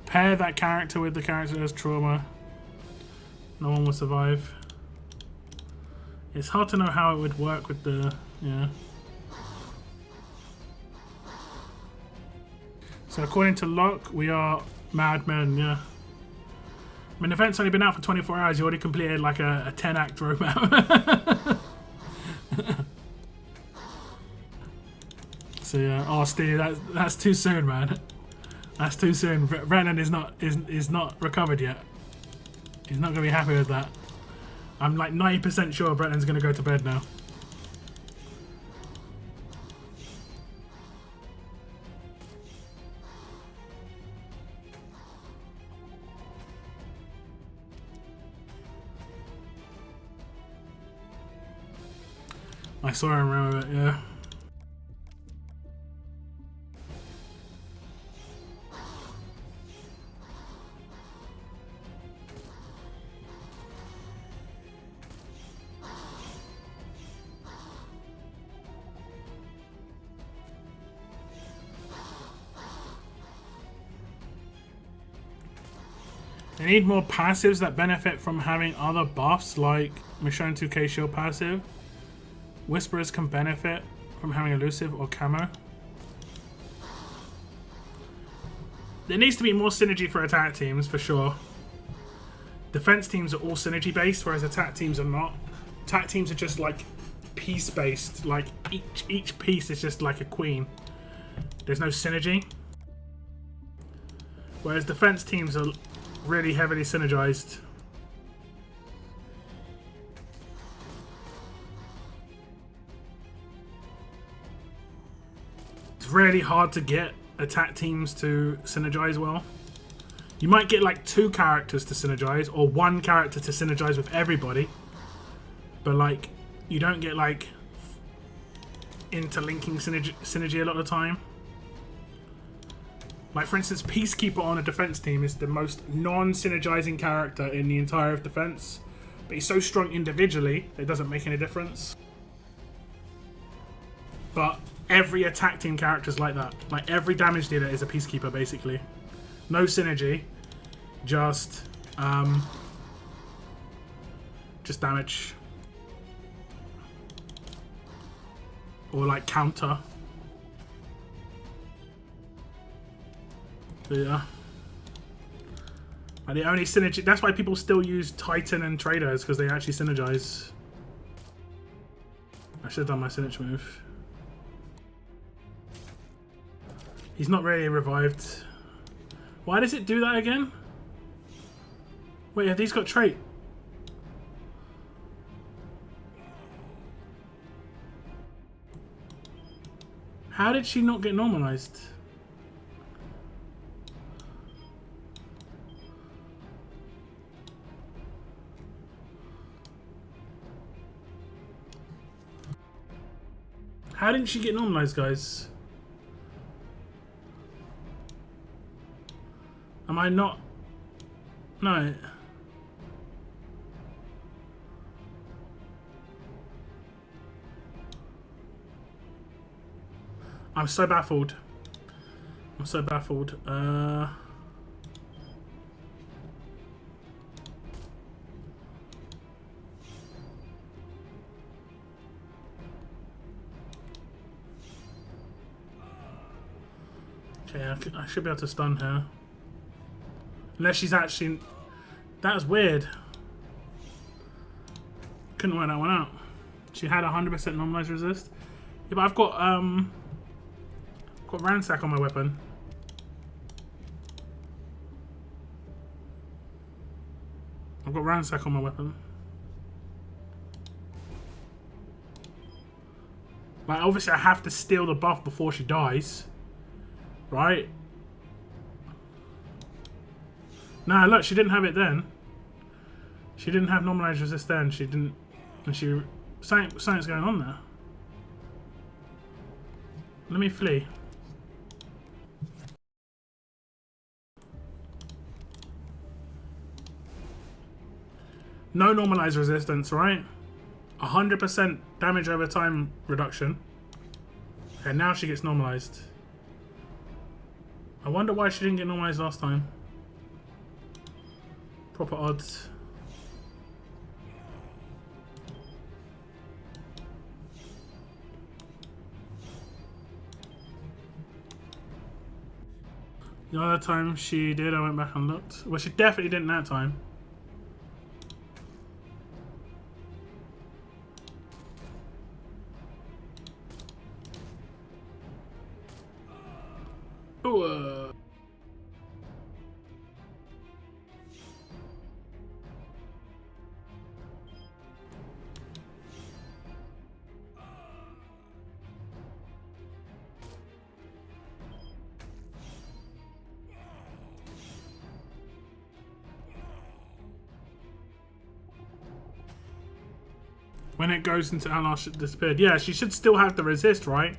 Pair that character with the character that has trauma. No one will survive. It's hard to know how it would work with the... yeah. So according to Locke, we are madmen, yeah. I mean, the event's only been out for 24 hours. You already completed like a 10-act roadmap. So yeah, oh Steve, that's too soon, man. That's too soon. Brennan is not recovered yet. He's not gonna be happy with that. I'm like 90% sure Brennan's gonna go to bed now. I saw and remember it, yeah. They need more passives that benefit from having other buffs, like Michonne 2K shield passive. Whisperers can benefit from having elusive or camo. There needs to be more synergy for attack teams, for sure. Defense teams are all synergy based, whereas attack teams are not. Attack teams are just like piece based, like each piece is just like a queen. There's no synergy. Whereas defense teams are really heavily synergized. It's really hard to get attack teams to synergize well. You might get like 2 characters to synergize, or 1 character to synergize with everybody, but like you don't get like interlinking synergy a lot of the time. Like, for instance, Peacekeeper on a defense team is the most non-synergizing character in the entire of defense. But he's so strong individually, it doesn't make any difference. But every attack team character is like that. Like, every damage dealer is a Peacekeeper, basically. No synergy. Just damage. Or, like, counter. Yeah. And the only synergy, that's why people still use Titan and Traders, because they actually synergize. I should have done my synergy move. He's not really revived. Why does it do that again? Wait, have these got trait? How did she not get normalized? How didn't she get normalized, guys? Am I not? No. I'm so baffled. I'm so baffled. Okay, I should be able to stun her. Unless she's actually... That was weird. Couldn't work that one out. She had 100% normalized resist. Yeah, but I've got ransack on my weapon. I've got ransack on my weapon. Like, obviously I have to steal the buff before she dies. Right? Nah, look, she didn't have it then. She didn't have normalized resist then. She didn't... And she... Something's going on there. Let me flee. No normalized resistance, right? 100% damage over time reduction. And now she gets normalized. I wonder why she didn't get normalized last time. Proper odds. The other time she did, I went back and looked. Well, she definitely didn't that time. Ooh, When it goes into Alash, it disappeared. Yeah, she should still have the resist, right?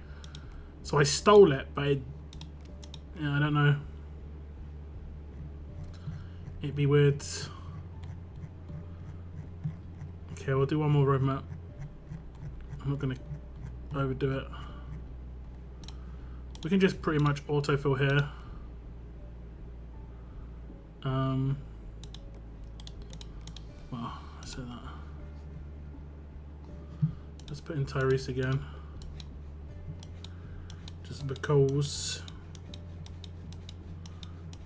So I stole it, but it, yeah, I don't know. It'd be weird. Okay, we'll do one more roadmap. I'm not gonna overdo it. We can just pretty much autofill here. Well, I said that. Let's put in Tyrese again. Just because.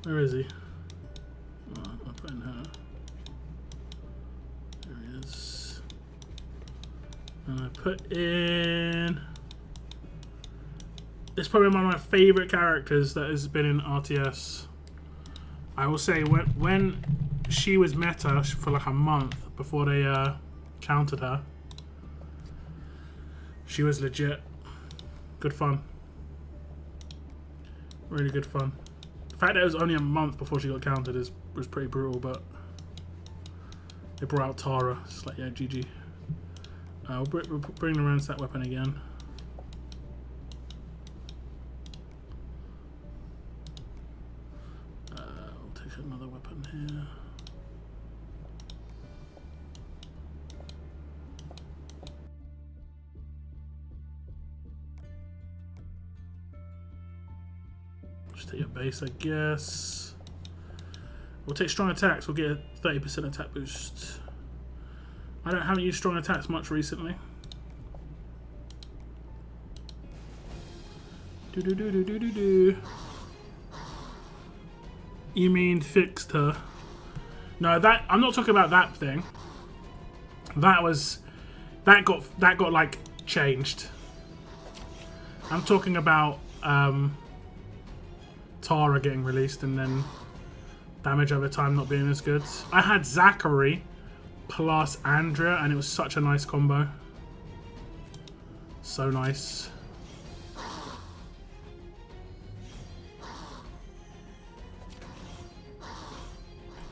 Where is he? Oh, I'll put in her. There he is. And I put in. It's probably one of my favourite characters that has been in RTS. I will say when she was meta for like a month before they countered her, she was legit good fun. Really good fun. The fact that it was only a month before she got countered was pretty brutal, but they brought out Tara. It's like, yeah, GG. We'll bring the ransack weapon again. We'll take another weapon here. Just take your base, I guess. We'll take strong attacks. We'll get a 30% attack boost. I haven't used strong attacks much recently. Do. You mean fixed her? No, that I'm not talking about that thing. That got like changed. I'm talking about Tara getting released and then damage over time not being as good. I had Zachary plus Andrea and it was such a nice combo. So nice.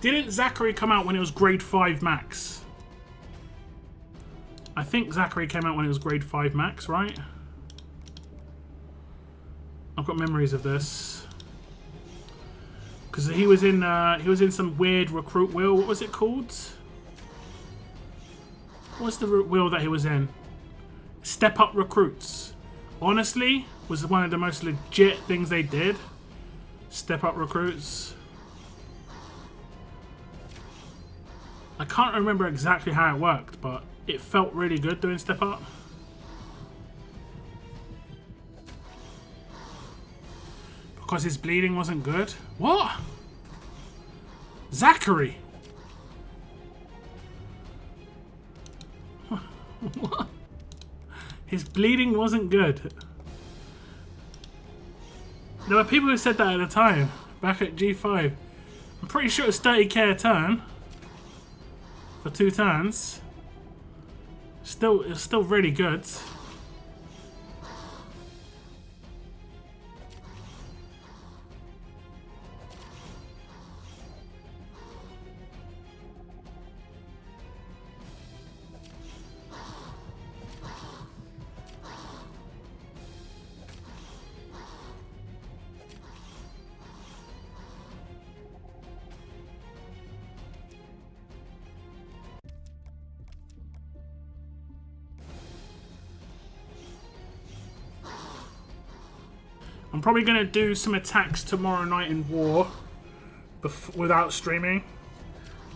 Didn't Zachary come out when it was grade 5 max? I think Zachary came out when it was grade 5 max, right? I've got memories of this. Because he was in some weird recruit wheel. What was it called? What's the wheel that he was in? Step Up Recruits. Honestly, was one of the most legit things they did. Step Up Recruits. I can't remember exactly how it worked, but it felt really good doing Step Up. Because his bleeding wasn't good? What? Zachary? What? His bleeding wasn't good. There were people who said that at the time, back at G5. I'm pretty sure it's 30k a turn. For 2 turns. It's still really good. I'm probably going to do some attacks tomorrow night in War without streaming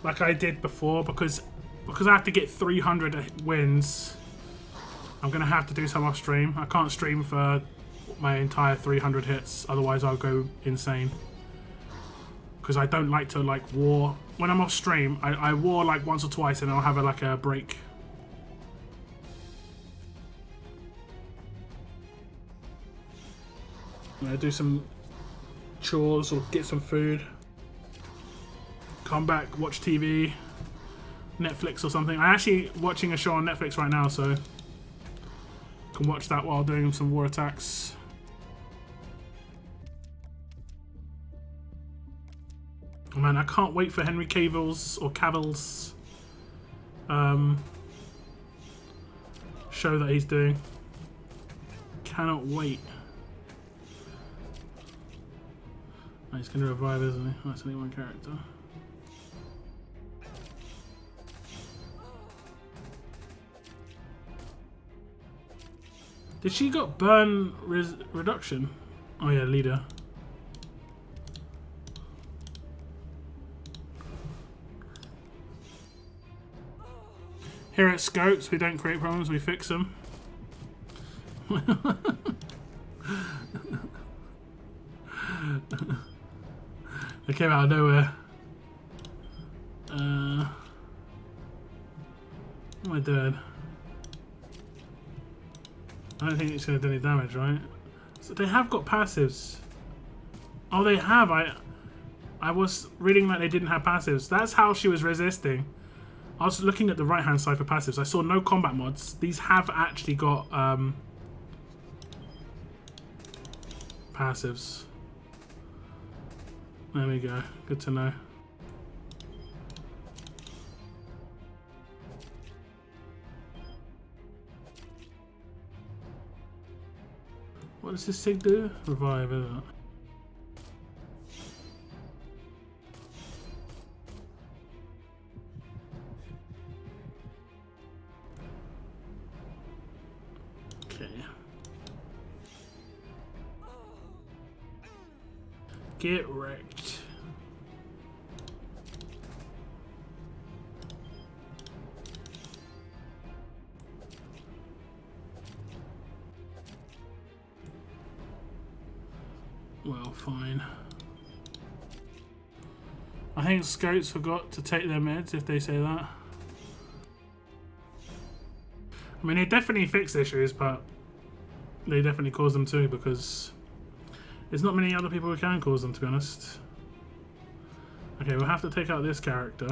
like I did before because I have to get 300 wins. I'm going to have to do some off stream. I can't stream for my entire 300 hits, otherwise I'll go insane. Because I don't like to war. When I'm off stream, I war like once or twice and I'll have a break. Do some chores or get some food, come back, watch TV, Netflix or something. I'm actually watching a show on Netflix right now, so I can watch that while doing some war attacks. Oh man, I can't wait for Henry Cavill's show that he's doing. Cannot wait. Oh, he's going to revive, isn't he? Oh, that's only one character. Did she got burn reduction? Oh yeah, leader. Here at Scopes, we don't create problems, we fix them. They came out of nowhere. What am I doing? I don't think it's going to do any damage, right? So they have got passives. Oh, they have. I was reading that they didn't have passives. That's how she was resisting. I was looking at the right-hand side for passives. I saw no combat mods. These have actually got passives. There we go. Good to know. What does this thing do? Revive, isn't it? Okay. Get wrecked. Well, fine. I think Scouts forgot to take their meds, if they say that. I mean, they definitely fix issues, but they definitely cause them too, because there's not many other people who can cause them, to be honest. Okay, we'll have to take out this character.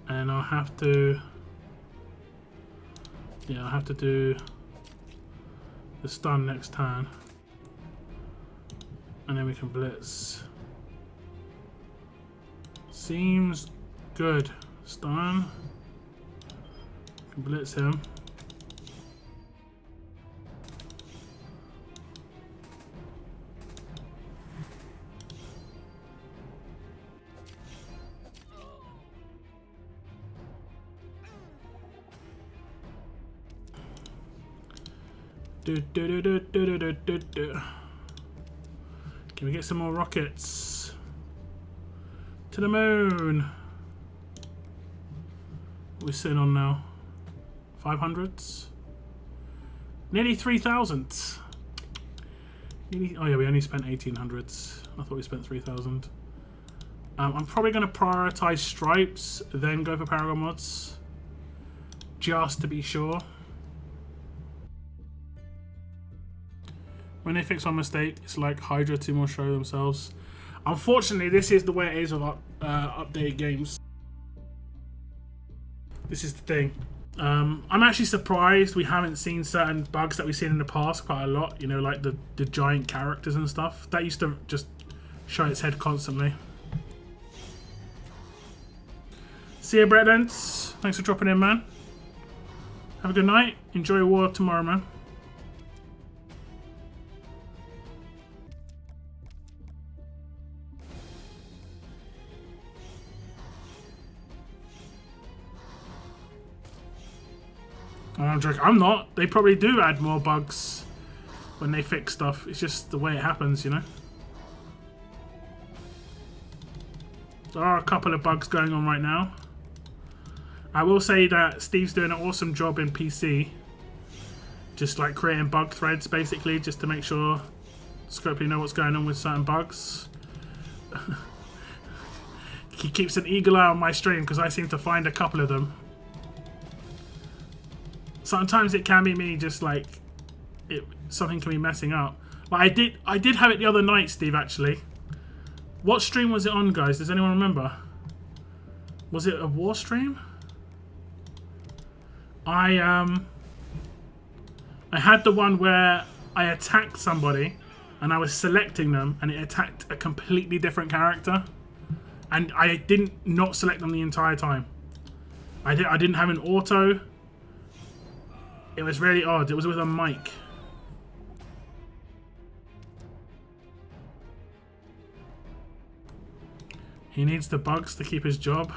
And I'll have to... yeah, I'll have to do the stun next turn. And then we can blitz. Seems good. Stun. Can blitz him. Can we get some more rockets? To the moon! What are we sitting on now? 500s? Nearly 3,000! Oh yeah, we only spent 1,800s. I thought we spent 3,000. I'm probably going to prioritize stripes, then go for Paragon mods. Just to be sure. When they fix one mistake, it's like Hydra team will show themselves. Unfortunately, this is the way it is with updated games. This is the thing. I'm actually surprised we haven't seen certain bugs that we've seen in the past quite a lot. You know, like the giant characters and stuff. That used to just show its head constantly. See you, Brett Lentz. Thanks for dropping in, man. Have a good night. Enjoy war tomorrow, man. I'm joking. I'm not. They probably do add more bugs when they fix stuff. It's just the way it happens, you know. There are a couple of bugs going on right now. I will say that Steve's doing an awesome job in PC. Just like creating bug threads, basically, just to make sure Scopely know what's going on with certain bugs. He keeps an eagle eye on my stream because I seem to find a couple of them. Sometimes it can be me, just like something can be messing up. But I did have it the other night, Steve. Actually, what stream was it on, guys? Does anyone remember? Was it a war stream? I had the one where I attacked somebody, and I was selecting them, and it attacked a completely different character, and I didn't not select them the entire time. I didn't have an auto. It was really odd. It was with a mic. He needs the bugs to keep his job.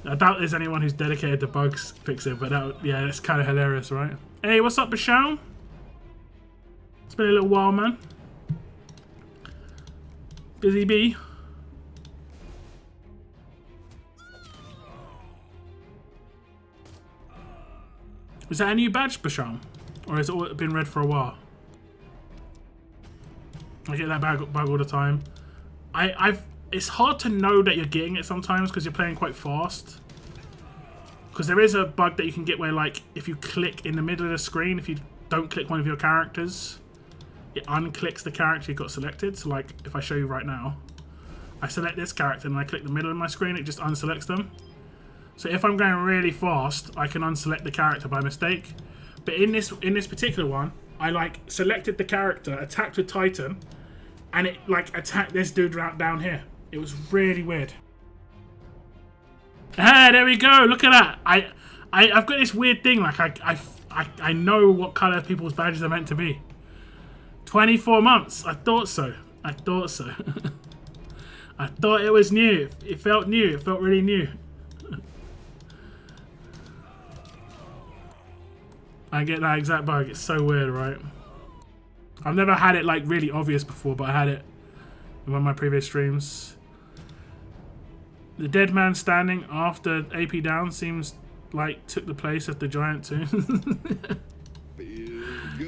I doubt there's anyone who's dedicated to bugs fixing, but yeah, that's kind of hilarious, right? Hey, what's up, Bashal? It's been a little while, man. Busy bee. Is that a new badge, Basham? Or has it been red for a while? I get that bug all the time. It's hard to know that you're getting it sometimes because you're playing quite fast. Because there is a bug that you can get where, like, if you click in the middle of the screen, if you don't click one of your characters, it unclicks the character you got selected. So, like, if I show you right now, I select this character and I click the middle of my screen, it just unselects them. So if I'm going really fast, I can unselect the character by mistake. But in this particular one, I like selected the character, attacked with Titan, and it like attacked this dude right down here. It was really weird. Ah, there we go. Look at that. I've got this weird thing. Like I know what color people's badges are meant to be. 24 months. I thought so. I thought so. I thought it was new. It felt new. It felt really new. I get that exact bug. It's so weird, right? I've never had it like really obvious before, but I had it in one of my previous streams. The dead man standing after AP down seems like took the place of the giant too.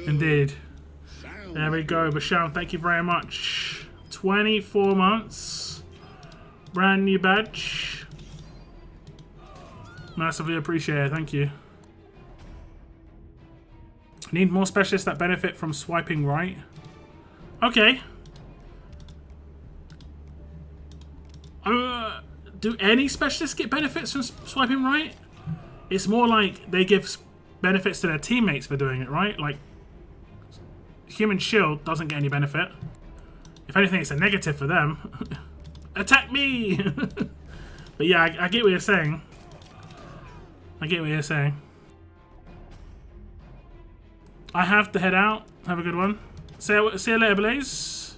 Indeed. There we go. Basham, thank you very much. 24 months. Brand new badge. Massively appreciated. Thank you. Need more specialists that benefit from swiping right. Okay. Do any specialists get benefits from swiping right? It's more like they give benefits to their teammates for doing it, right? Like, Human Shield doesn't get any benefit. If anything, it's a negative for them. Attack me! But yeah, I get what you're saying. I get what you're saying. I have to head out. Have a good one. See you later, Blaze.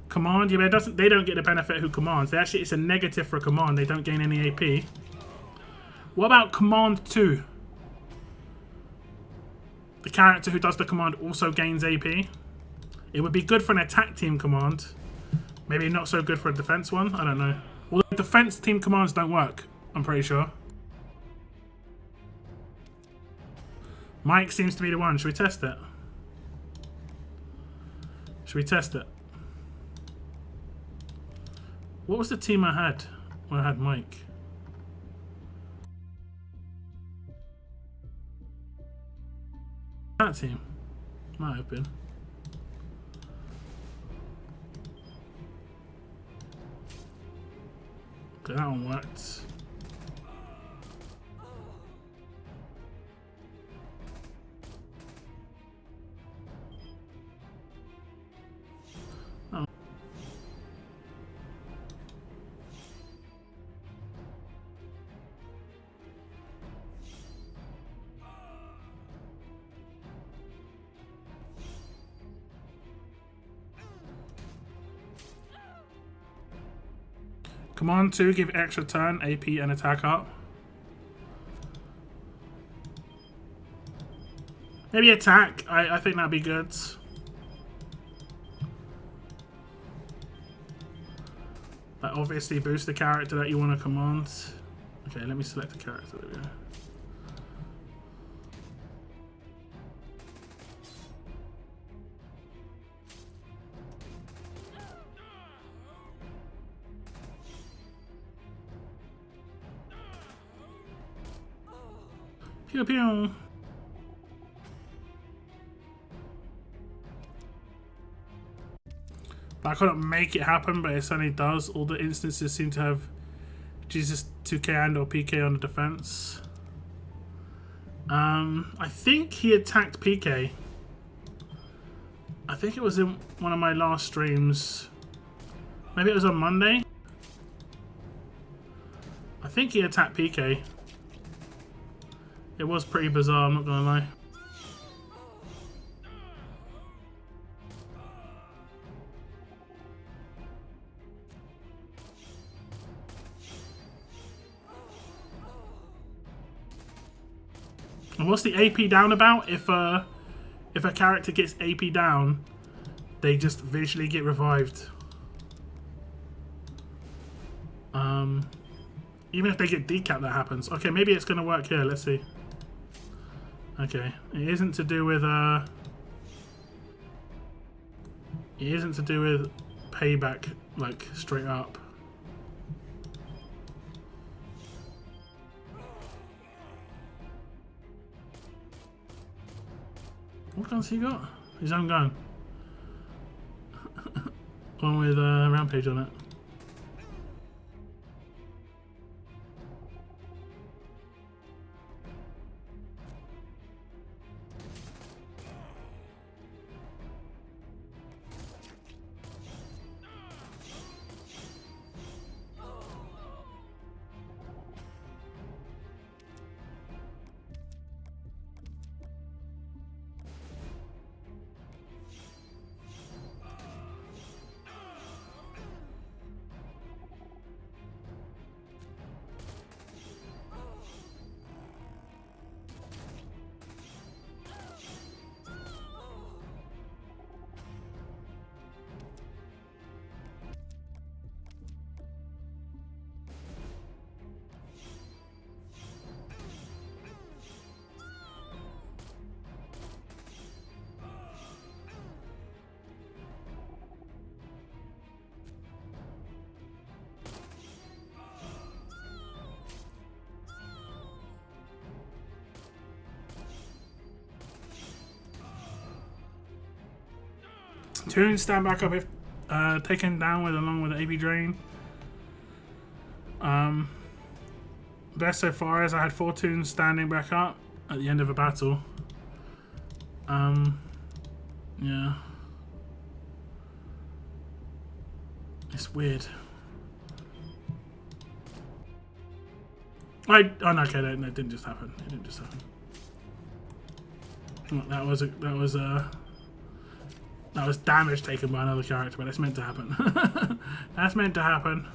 Command, yeah, but they don't get the benefit who commands. It's a negative for a command. They don't gain any AP. What about Command 2? The character who does the command also gains AP. It would be good for an attack team command. Maybe not so good for a defense one. I don't know. Well, the defense team commands don't work, I'm pretty sure. Mike seems to be the one. Should we test it? Should we test it? What was the team I had when I had Mike? That team. Might have been. Okay, that one worked. Command 2, give extra turn, AP, and attack up. Maybe attack. I think that'd be good. That obviously boosts the character that you want to command. Okay, let me select the character. There we go. Pew pew. But I couldn't make it happen, but it certainly does. All the instances seem to have Jesus 2K and or PK on the defense. I think he attacked PK. I think it was in one of my last streams. Maybe it was on Monday. I think he attacked PK. It was pretty bizarre, I'm not gonna lie. And what's the AP down about? If a character gets AP down, they just visually get revived. Even if they get decapped, that happens. Okay, maybe it's gonna work here. Let's see. Okay, it isn't to do with it isn't to do with payback, like straight up. What guns he got? His own gun. One with Rampage on it. Toons stand back up if taken down with along with the AP drain. Best so far is I had 4 Toons standing back up at the end of a battle. Yeah. It's weird. Oh no, okay, that didn't just happen. It didn't just happen. That was damage taken by another character, but that's meant to happen. That's meant to happen.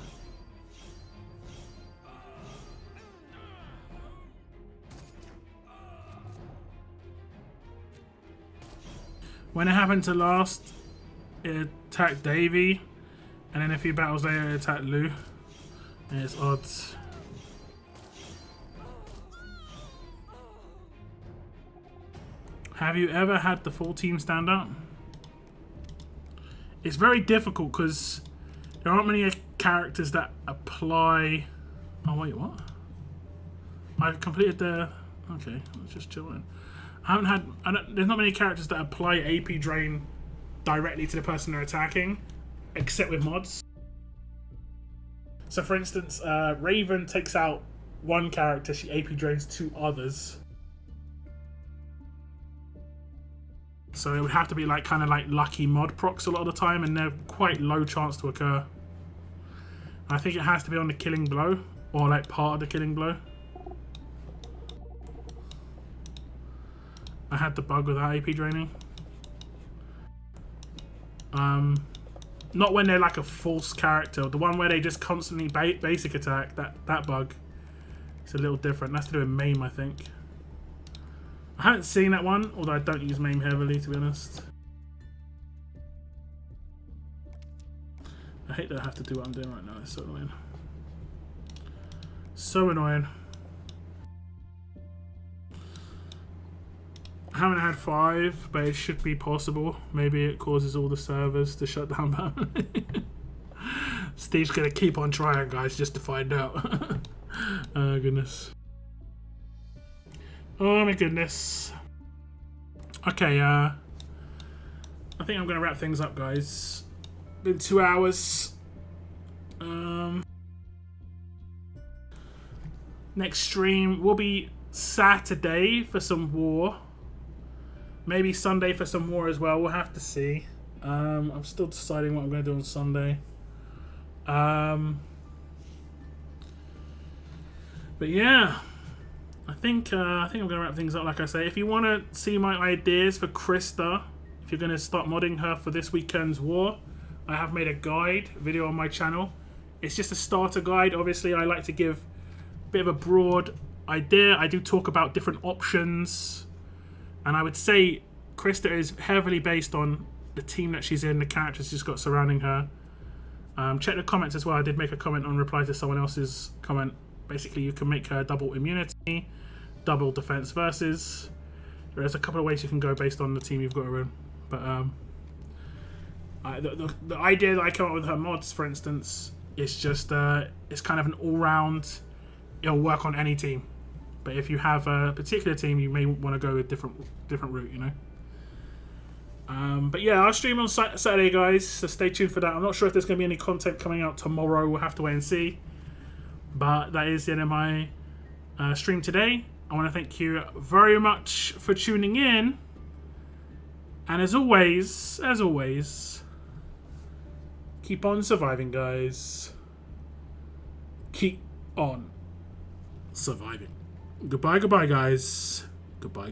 When it happened to last, it attacked Davey, and then a few battles later it attacked Lou. And it's odds. Have you ever had the full team stand up? It's very difficult because there aren't many characters that apply. Oh wait, what? I've completed the. Okay, let's just chill in. There's not many characters that apply AP drain directly to the person they're attacking, except with mods. So, for instance, Raven takes out one character, she AP drains 2 others. So it would have to be like kind of like lucky mod procs a lot of the time, and they're quite low chance to occur. I think it has to be on the killing blow, or like part of the killing blow. I had the bug without AP draining. Not when they're like a false character. The one where they just constantly basic attack, that bug. It's a little different. That's to do with MAME, I think. I haven't seen that one, although I don't use MAME heavily, to be honest. I hate that I have to do what I'm doing right now. It's so annoying. So annoying. I haven't had 5, but it should be possible. Maybe it causes all the servers to shut down. Steve's gonna keep on trying, guys, just to find out. Oh, goodness. Oh my goodness. Okay, I think I'm gonna wrap things up, guys. Been 2 hours. Next stream will be Saturday for some war. Maybe Sunday for some more as well. We'll have to see. I'm still deciding what I'm going to do on Sunday. But yeah, I think I'm gonna wrap things up. Like I say, if you want to see my ideas for Krista, if you're gonna start modding her for this weekend's war, I have made a guide video on my channel. It's just a starter guide. Obviously, I like to give a bit of a broad idea. I do talk about different options, and I would say Krista is heavily based on the team that she's in, the characters she's got surrounding her. Check the comments as well. I did make a comment on reply to someone else's comment. Basically, you can make her double immunity, double defense versus. There's a couple of ways you can go based on the team you've got her in. But the idea that I come up with her mods, for instance, is just it's kind of an all-round. It'll work on any team, but if you have a particular team, you may want to go a different route, you know. But yeah, I'll stream on Saturday, guys, so stay tuned for that. I'm not sure if there's going to be any content coming out tomorrow. We'll have to wait and see. But that is the end of my stream today. I want to thank you very much for tuning in. And as always, keep on surviving, guys. Keep on surviving. Goodbye, guys. Goodbye.